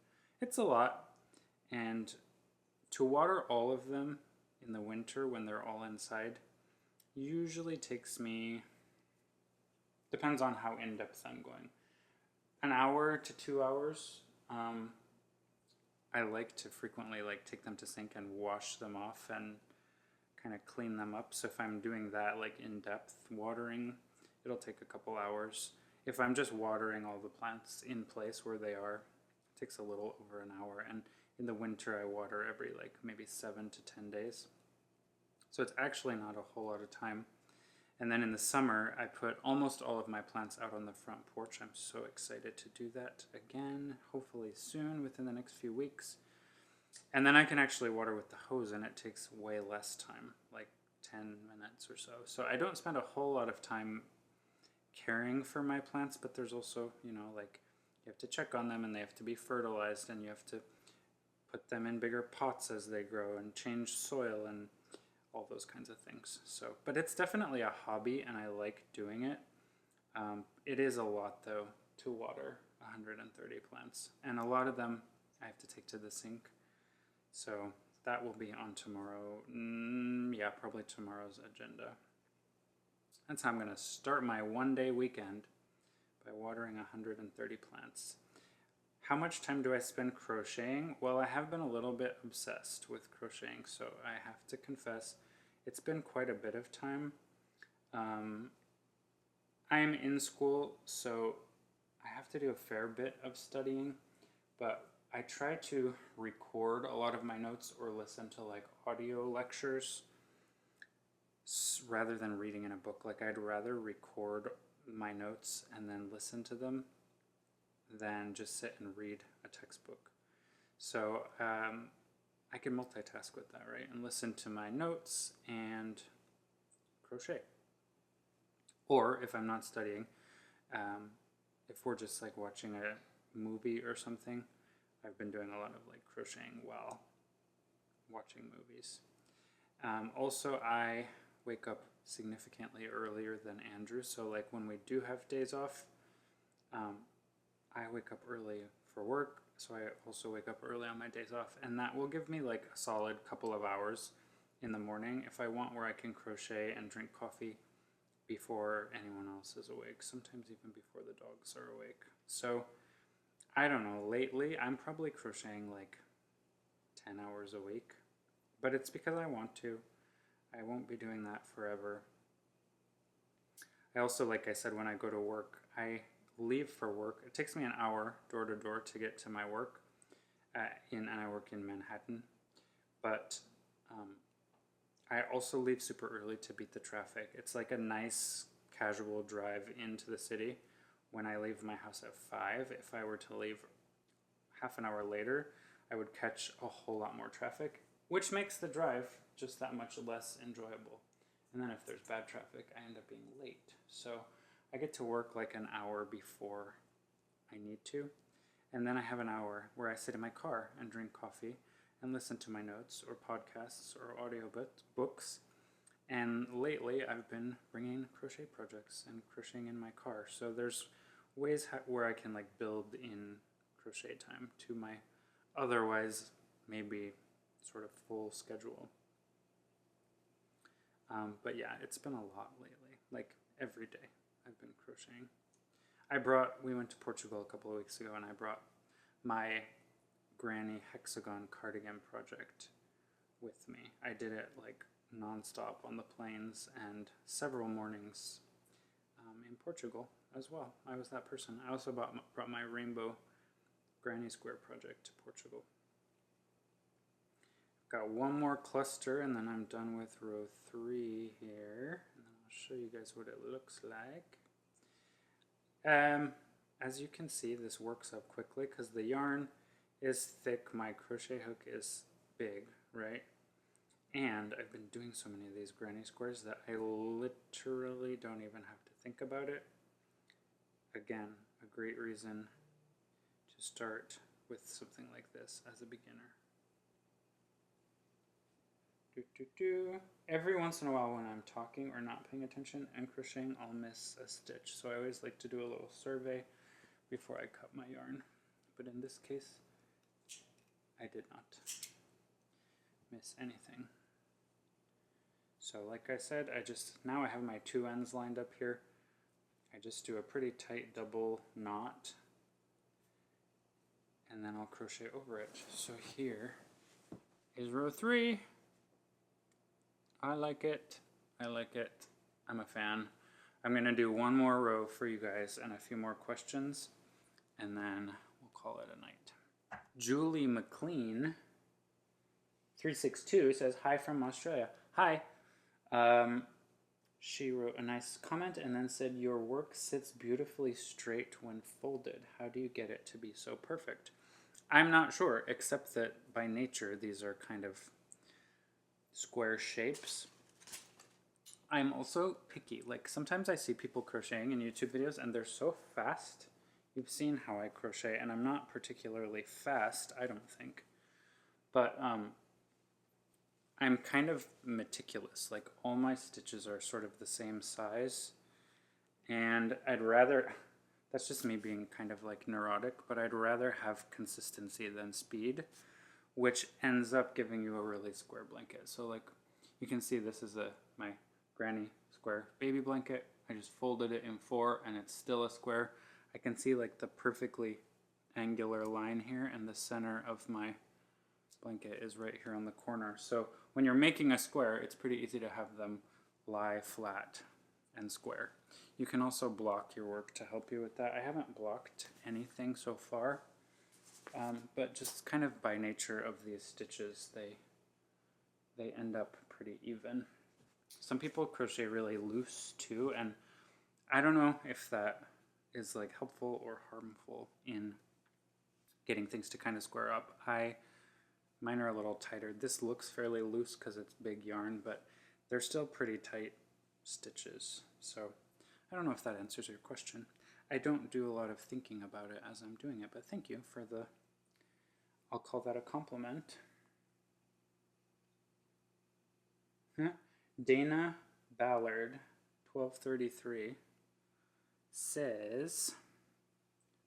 S1: It's a lot, and To water all of them in the winter when they're all inside usually takes me, depends on how in-depth I'm going, an hour to 2 hours. I like to frequently take them to sink and wash them off and kind of clean them up. So if I'm doing that in-depth watering, it'll take a couple hours. If I'm just watering all the plants in place where they are, it takes a little over an hour. And in the winter I water every maybe 7 to 10 days. So it's actually not a whole lot of time. And then in the summer, I put almost all of my plants out on the front porch. I'm so excited to do that again, hopefully soon, within the next few weeks. And then I can actually water with the hose, and it takes way less time, like 10 minutes or so. So I don't spend a whole lot of time caring for my plants, but there's also, you have to check on them, and they have to be fertilized, and you have to put them in bigger pots as they grow, and change soil, and all those kinds of things. So, but it's definitely a hobby, and I like doing it. It is a lot, though, to water 130 plants, and a lot of them I have to take to the sink. So that will be on tomorrow. Yeah, probably tomorrow's agenda. That's how I'm going to start my one-day weekend, by watering 130 plants. How much time do I spend crocheting? Well, I have been a little bit obsessed with crocheting, so I have to confess it's been quite a bit of time. I am in school, so I have to do a fair bit of studying, but I try to record a lot of my notes or listen to audio lectures rather than reading in a book. I'd rather record my notes and then listen to them than just sit and read a textbook. So I can multitask with that, right? And listen to my notes and crochet. Or if I'm not studying, if we're just watching a movie or something, I've been doing a lot of crocheting while watching movies. Also, I wake up significantly earlier than Andrew, so when we do have days off, I wake up early for work, so I also wake up early on my days off, and that will give me a solid couple of hours in the morning if I want, where I can crochet and drink coffee before anyone else is awake, sometimes even before the dogs are awake. So I don't know, lately I'm probably crocheting 10 hours a week, but it's because I want to. I won't be doing that forever. I also, like I said, when I go to work, I leave for work. It takes me an hour door to door to get to my work, and I work in Manhattan, but I also leave super early to beat the traffic. It's a nice casual drive into the city when I leave my house at 5. If I were to leave half an hour later, I would catch a whole lot more traffic, which makes the drive just that much less enjoyable. And then if there's bad traffic, I end up being late. So I get to work an hour before I need to, and then I have an hour where I sit in my car and drink coffee and listen to my notes or podcasts or audio books. And lately I've been bringing crochet projects and crocheting in my car. So there's ways where I can build in crochet time to my otherwise maybe sort of full schedule. But yeah, it's been a lot lately, every day I've been crocheting. We went to Portugal a couple of weeks ago, and I brought my granny hexagon cardigan project with me. I did it non-stop on the plains and several mornings in Portugal as well. I was that person. I also brought my rainbow granny square project to Portugal. Got one more cluster, and then I'm done with row 3 here, and then I'll show you guys what it looks like. As you can see, this works up quickly because the yarn is thick, my crochet hook is big, right? And I've been doing so many of these granny squares that I literally don't even have to think about it. Again, a great reason to start with something like this as a beginner. Every once in a while when I'm talking or not paying attention and crocheting, I'll miss a stitch. So I always like to do a little survey before I cut my yarn. But in this case, I did not. miss anything. So like I said, now I have my 2 ends lined up here. I just do a pretty tight double knot, and then I'll crochet over it. So here is row 3. I like it. I like it. I'm a fan. I'm going to do one more row for you guys and a few more questions, and then we'll call it a night. Julie McLean 362 says, hi from Australia. Hi. She wrote a nice comment and then said, your work sits beautifully straight when folded. How do you get it to be so perfect? I'm not sure, except that by nature these are kind of square shapes. I'm also picky. Like sometimes I see people crocheting in YouTube videos and they're so fast. You've seen how I crochet, and I'm not particularly fast, I don't think. But I'm kind of meticulous. Like all my stitches are sort of the same size, and I'd rather, that's just me being kind of like neurotic, but I'd rather have consistency than speed, which ends up giving you a really square blanket. So like you can see, this is my granny square baby blanket. I just folded it in 4 and it's still a square. I can see like the perfectly angular line here, and the center of my blanket is right here on the corner. So when you're making a square, it's pretty easy to have them lie flat and square. You can also block your work to help you with that. I haven't blocked anything so far, but just kind of by nature of these stitches, they end up pretty even. Some people crochet really loose too, and I don't know if that is like helpful or harmful in getting things to kind of square up. Mine are a little tighter. This looks fairly loose because it's big yarn, but they're still pretty tight stitches. So I don't know if that answers your question. I don't do a lot of thinking about it as I'm doing it, but thank you for I'll call that a compliment. Dana Ballard 1233 says,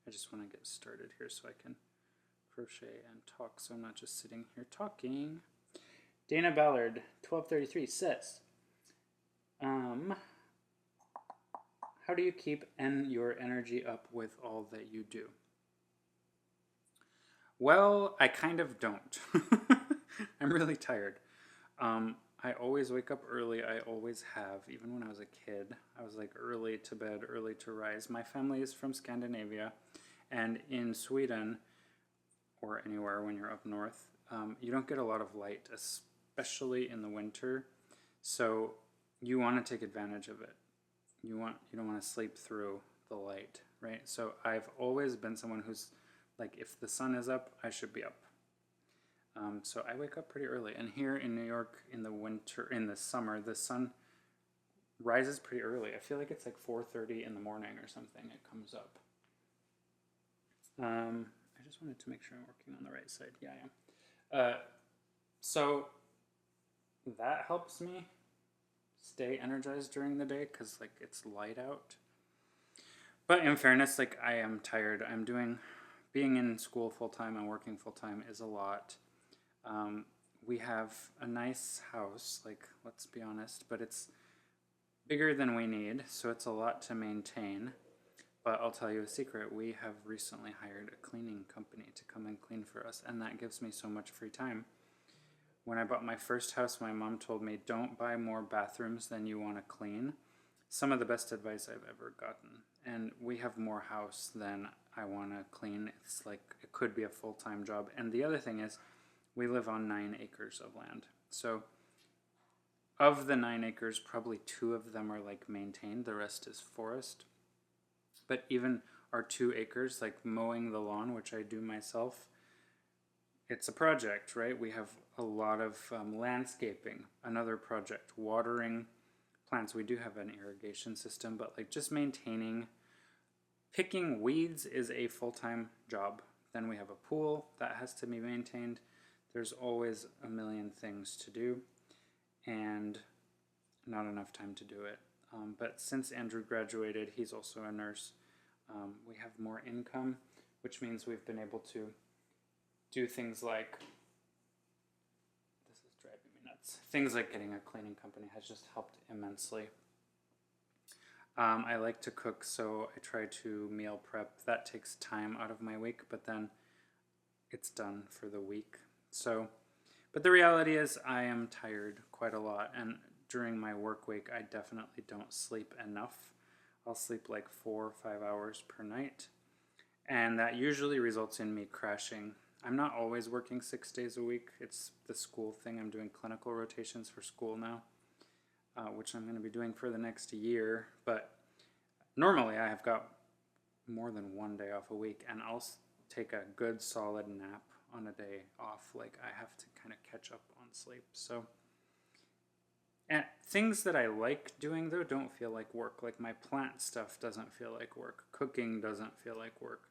S1: I just want to get started here so I can crochet and talk, so I'm not just sitting here talking. Dana Ballard 1233 says, how do you keep your energy up with all that you do? Well, I kind of don't. I'm really tired. I always wake up early. I always have. Even when I was a kid, I was like early to bed, early to rise. My family is from Scandinavia, and in Sweden, or anywhere when you're up north, you don't get a lot of light, especially in the winter. So you want to take advantage of it. You don't want to sleep through the light, right? So I've always been someone who's like, if the sun is up, I should be up. So I wake up pretty early, and here in New York in the summer, the sun rises pretty early. I feel like it's like 4:30 in the morning or something. It comes up. I just wanted to make sure I'm working on the right side. Yeah, I am. So that helps me stay energized during the day because like it's light out. But in fairness, like I am tired. Being in school full-time and working full-time is a lot. We have a nice house, like, let's be honest, but it's bigger than we need, so it's a lot to maintain. But I'll tell you a secret, we have recently hired a cleaning company to come and clean for us, and that gives me so much free time. When I bought my first house, my mom told me, don't buy more bathrooms than you want to clean. Some of the best advice I've ever gotten. And we have more house than I want to clean. It's like, it could be a full-time job. And the other thing is, we live on 9 acres of land. So of the 9 acres, probably 2 of them are like maintained. The rest is forest. But even our 2 acres, like mowing the lawn, which I do myself, it's a project, right? We have a lot of landscaping, another project, watering plants. We do have an irrigation system, but like just maintaining, picking weeds is a full-time job. Then we have a pool that has to be maintained. There's always a million things to do and not enough time to do it. But since Andrew graduated, he's also a nurse. We have more income, which means we've been able to do things like, this is nuts. Things like getting a cleaning company has just helped immensely. I like to cook, so I try to meal prep. That takes time out of my week, but then it's done for the week. So, but the reality is I am tired quite a lot, and during my work week I definitely don't sleep enough. I'll sleep like 4 or 5 hours per night, and that usually results in me crashing. I'm not always working 6 days a week. It's the school thing. I'm doing clinical rotations for school now, which I'm going to be doing for the next year. But normally I have got more than 1 day off a week, and I'll take a good solid nap on a day off. Like, I have to kind of catch up on sleep. So, and things that I like doing though don't feel like work. Like my plant stuff doesn't feel like work. Cooking doesn't feel like work.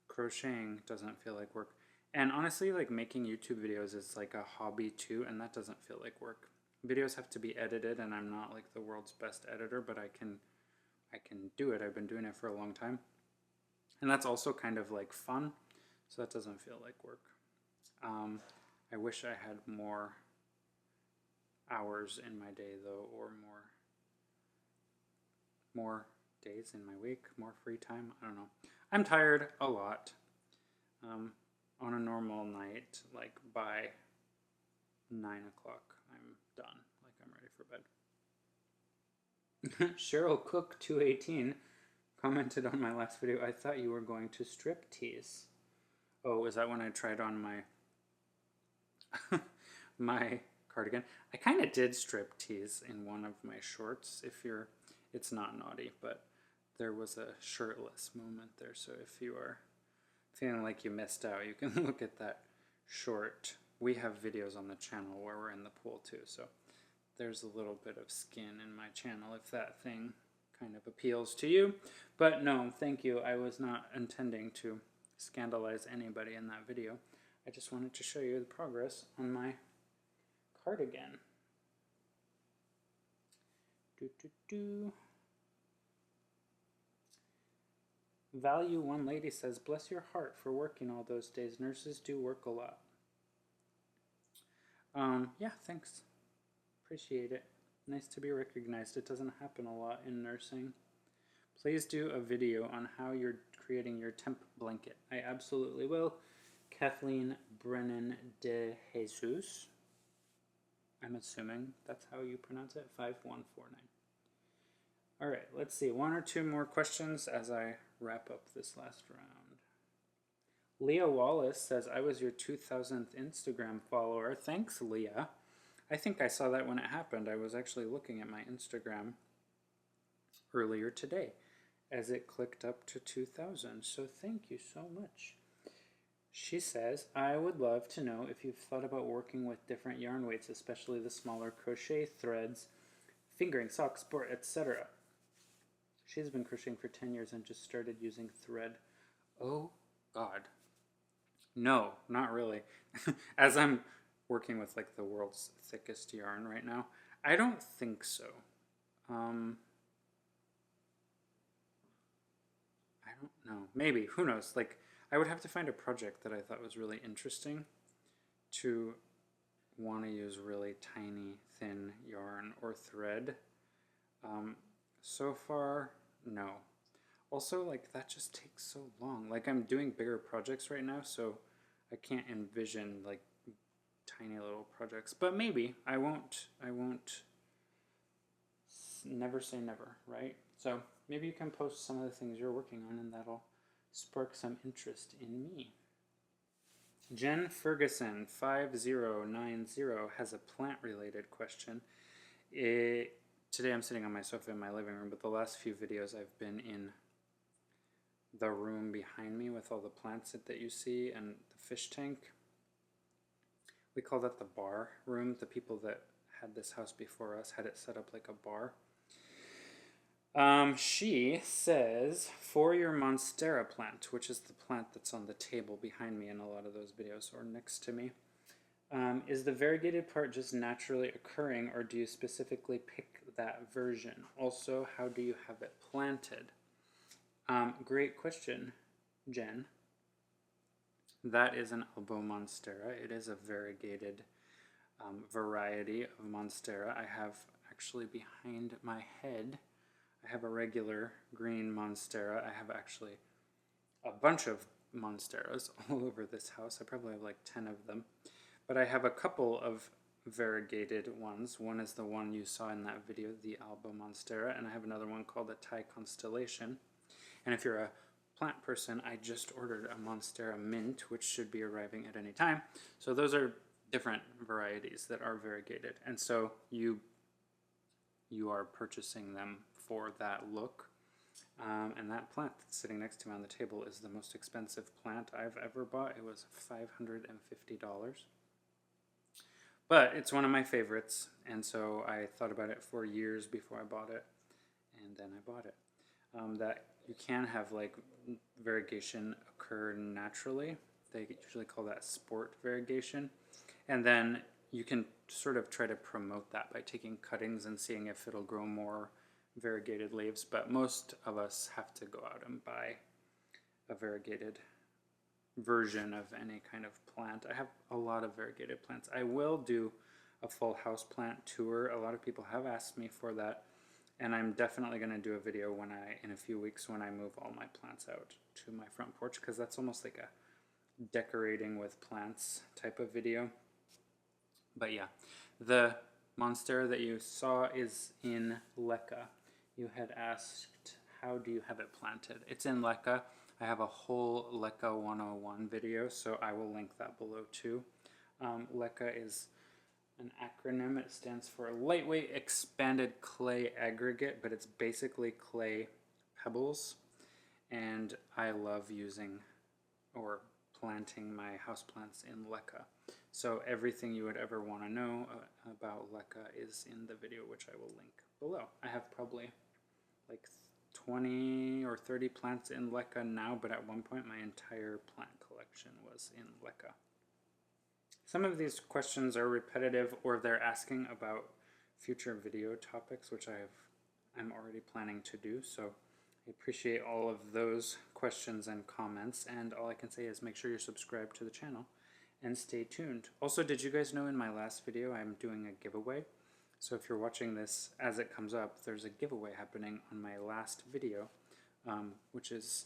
S1: Crocheting doesn't feel like work. And honestly, like making YouTube videos is like a hobby too, and that doesn't feel like work. Videos have to be edited, and I'm not like the world's best editor, but I can do it. I've been doing it for a long time. And that's also kind of like fun, so that doesn't feel like work. I wish I had more hours in my day though, or more days in my week, more free time. I don't know. I'm tired a lot. On a normal night, like by 9 o'clock, I'm done. Like, I'm ready for bed. Cheryl Cook 218 commented on my last video, I thought you were going to strip tease. Oh, was that when I tried on my my cardigan? I kind of did strip tease in one of my shorts. It's not naughty, but there was a shirtless moment there. So if you are feeling like you missed out, you can look at that short. We have videos on the channel where we're in the pool too, so there's a little bit of skin in my channel if that thing kind of appeals to you. But no, thank you. I was not intending to scandalize anybody in that video. I just wanted to show you the progress on my cardigan. Value One Lady says, bless your heart for working all those days. Nurses do work a lot. Yeah, thanks. Appreciate it. Nice to be recognized. It doesn't happen a lot in nursing. Please do a video on how you're creating your temp blanket. I absolutely will. Kathleen Brennan de Jesus. I'm assuming that's how you pronounce it. 5149. All right, let's see. 1 or 2 more questions as I wrap up this last round. Leah Wallace says, I was your 2000th Instagram follower. Thanks, Leah. I think I saw that when it happened. I was actually looking at my Instagram earlier today as it clicked up to 2000. So thank you so much. She says, I would love to know if you've thought about working with different yarn weights, especially the smaller crochet threads, fingering, socks, sport, etc. She's been crocheting for 10 years and just started using thread. Oh, God. No, not really. As I'm working with like the world's thickest yarn right now, I don't think so. I don't know. Maybe. Who knows? Like, I would have to find a project that I thought was really interesting to want to use really tiny, thin yarn or thread. So far, no. Also, like, that just takes so long. Like, I'm doing bigger projects right now, so I can't envision, like, tiny little projects. But maybe. I won't never say never, right? So maybe you can post some of the things you're working on, and that'll spark some interest in me. Jen Ferguson 5090 has a plant-related question. Today I'm sitting on my sofa in my living room, but the last few videos I've been in the room behind me with all the plants that you see and the fish tank. We call that the bar room. The people that had this house before us had it set up like a bar. She says, for your Monstera plant, which is the plant that's on the table behind me in a lot of those videos or next to me, is the variegated part just naturally occurring, or do you specifically pick that version? Also, how do you have it planted? Great question, Jen. That is an elbow Monstera. It is a variegated variety of Monstera. I have actually behind my head, I have a regular green Monstera. I have actually a bunch of Monsteras all over this house. I probably have like 10 of them. But I have a couple of variegated ones. One is the one you saw in that video, the Alba Monstera, and I have another one called the Thai Constellation. And if you're a plant person, I just ordered a Monstera Mint, which should be arriving at any time. So those are different varieties that are variegated. And so you are purchasing them for that look. And that plant that's sitting next to me on the table is the most expensive plant I've ever bought. It was $550. But it's one of my favorites, and so I thought about it for years before I bought it, and then I bought it. That you can have like variegation occur naturally. They usually call that sport variegation. And then you can sort of try to promote that by taking cuttings and seeing if it'll grow more variegated leaves. But most of us have to go out and buy a variegated version of any kind of plant. I have a lot of variegated plants. I will do a full houseplant tour. A lot of people have asked me for that, and I'm definitely going to do a video in a few weeks when I move all my plants out to my front porch, because that's almost like a decorating with plants type of video. But yeah, the Monstera that you saw is in LECA. You had asked, how do you have it planted? It's in LECA. I have a whole LECA 101 video, so I will link that below too. LECA is an acronym. It stands for Lightweight Expanded Clay Aggregate, but it's basically clay pebbles. And I love using or planting my houseplants in LECA. So everything you would ever want to know about LECA is in the video, which I will link below. I have probably like 20 or 30 plants in LECA now, but at one point my entire plant collection was in LECA. Some of these questions are repetitive, or they're asking about future video topics, which I'm already planning to do, so I appreciate all of those questions and comments, and all I can say is make sure you're subscribed to the channel and stay tuned. Also, did you guys know in my last video I'm doing a giveaway? So if you're watching this as it comes up, there's a giveaway happening on my last video, which is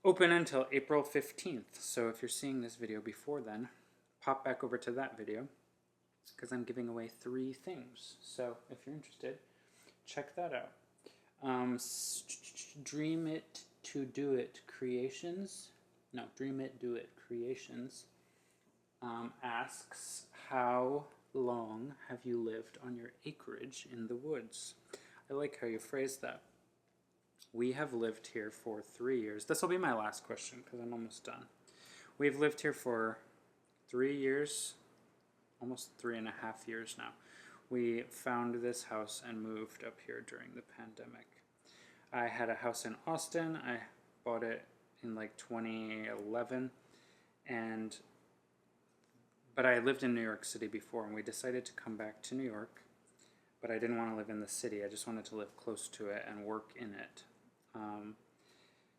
S1: open until April 15th. So if you're seeing this video before then, pop back over to that video, because I'm giving away 3 things. So if you're interested, check that out. Dream It to Do It Creations, no, Dream It Do It Creations asks, how long have you lived on your acreage in the woods? I like how you phrased that. We have lived here for 3 years. This will be my last question because I'm almost done. We've lived here for 3 years, almost 3.5 years now. We found this house and moved up here during the pandemic. I had a house in Austin. I bought it in like 2011, but I lived in New York City before, and we decided to come back to New York, but I didn't want to live in the city. I just wanted to live close to it and work in it.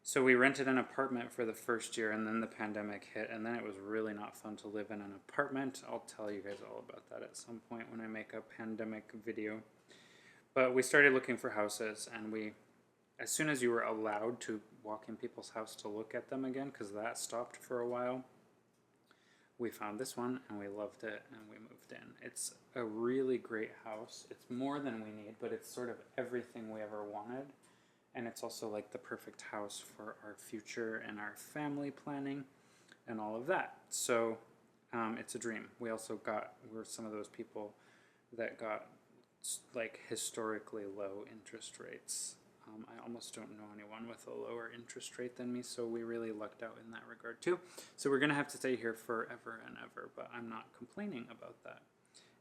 S1: So we rented an apartment for the first year, and then the pandemic hit, and then it was really not fun to live in an apartment. I'll tell you guys all about that at some point when I make a pandemic video. But we started looking for houses, and as soon as you were allowed to walk in people's house to look at them again, because that stopped for a while, we found this one and we loved it and we moved in. It's a really great house. It's more than we need, but it's sort of everything we ever wanted. And it's also like the perfect house for our future and our family planning and all of that. So it's a dream. We're some of those people that got like historically low interest rates. I almost don't know anyone with a lower interest rate than me, so we really lucked out in that regard too. So we're going to have to stay here forever and ever, but I'm not complaining about that.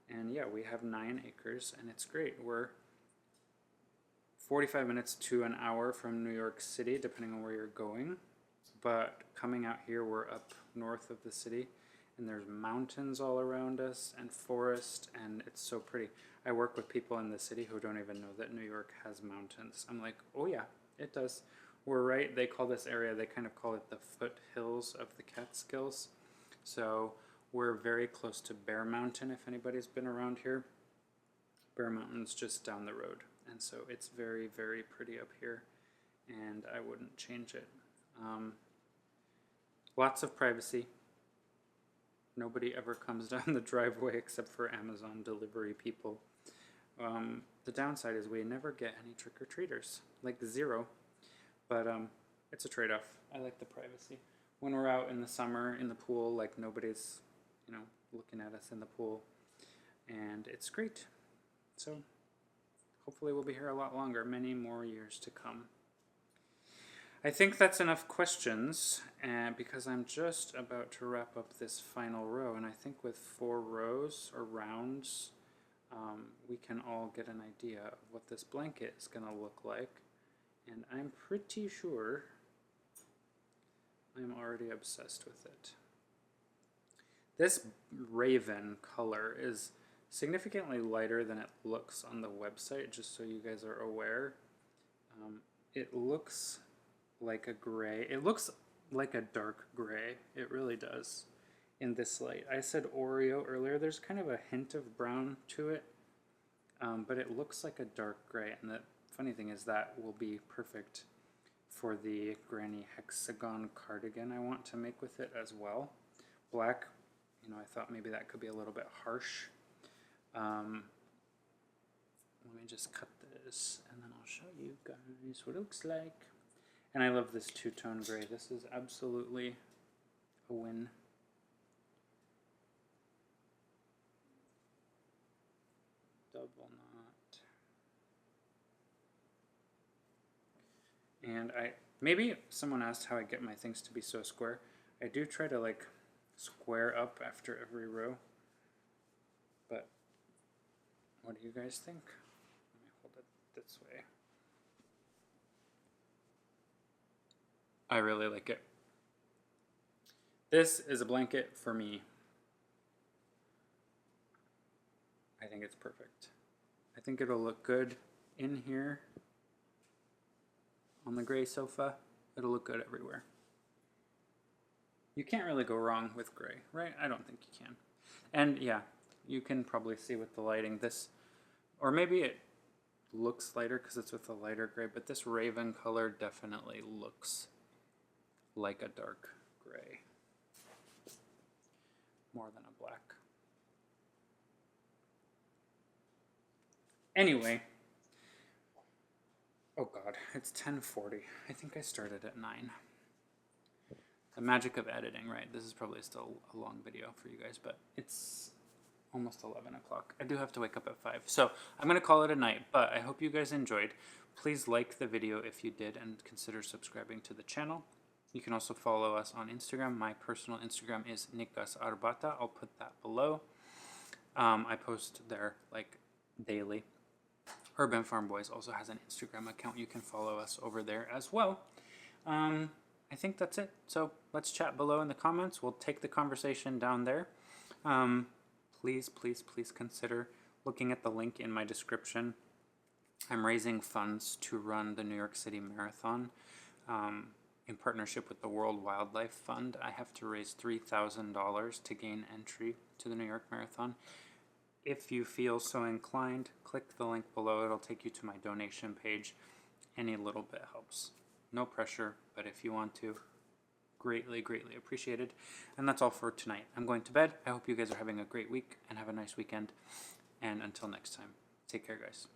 S1: And yeah, we have 9 acres, and it's great. We're 45 minutes to an hour from New York City, depending on where you're going. But coming out here, we're up north of the city, and there's mountains all around us and forest, and it's so pretty. I work with people in the city who don't even know that New York has mountains. I'm like, oh yeah, it does. We're they call this area, they kind of call it the foothills of the Catskills. So We're very close to Bear Mountain, if anybody's been around here. Bear Mountain's just down the road, and so it's very, very pretty up here, and I wouldn't change it. Lots of privacy. Nobody ever comes down the driveway except for Amazon delivery people. The downside is we never get any trick-or-treaters, like 0, but it's a trade-off. I like the privacy. When we're out in the summer in the pool, like nobody's, you know, looking at us in the pool, and it's great. So hopefully we'll be here a lot longer, many more years to come. I think that's enough questions, because I'm just about to wrap up this final row, and I think with 4 rows or rounds, we can all get an idea of what this blanket is going to look like, and I'm pretty sure I'm already obsessed with it. This raven color is significantly lighter than it looks on the website, just so you guys are aware. It looks like a gray. It looks like a dark gray. It really does in this light. I said Oreo earlier. There's kind of a hint of brown to it, but it looks like a dark gray. And the funny thing is that will be perfect for the granny hexagon cardigan I want to make with it as well. Black, you know, I thought maybe that could be a little bit harsh. Let me just cut this and then I'll show you guys what it looks like. And I love this two-tone gray. This is absolutely a win. Double knot. And maybe someone asked how I get my things to be so square. I do try to like square up after every row. But what do you guys think? Let me hold it this way. I really like it. This is a blanket for me. I think it's perfect. I think it'll look good in here on the gray sofa. It'll look good everywhere. You can't really go wrong with gray, right? I don't think you can. And yeah, you can probably see with the lighting this, or maybe it looks lighter because it's with a lighter gray, but this raven color definitely looks like a dark gray, more than a black. Anyway, oh god, it's 10:40. I think I started at 9. The magic of editing, right? This is probably still a long video for you guys, but it's almost 11 o'clock. I do have to wake up at 5. So I'm going to call it a night, but I hope you guys enjoyed. Please like the video if you did and consider subscribing to the channel. You can also follow us on Instagram. My personal Instagram is nicasarbata. I'll put that below. I post there like daily. Urban Farm Boys also has an Instagram account. You can follow us over there as well. I think that's it. So let's chat below in the comments. We'll take the conversation down there. Please, please, please consider looking at the link in my description. I'm raising funds to run the New York City Marathon. In partnership with the World Wildlife Fund, I have to raise $3,000 to gain entry to the New York Marathon. If you feel so inclined, click the link below. It'll take you to my donation page. Any little bit helps. No pressure, but if you want to, greatly, greatly appreciated. And that's all for tonight. I'm going to bed. I hope you guys are having a great week and have a nice weekend. And until next time, take care, guys.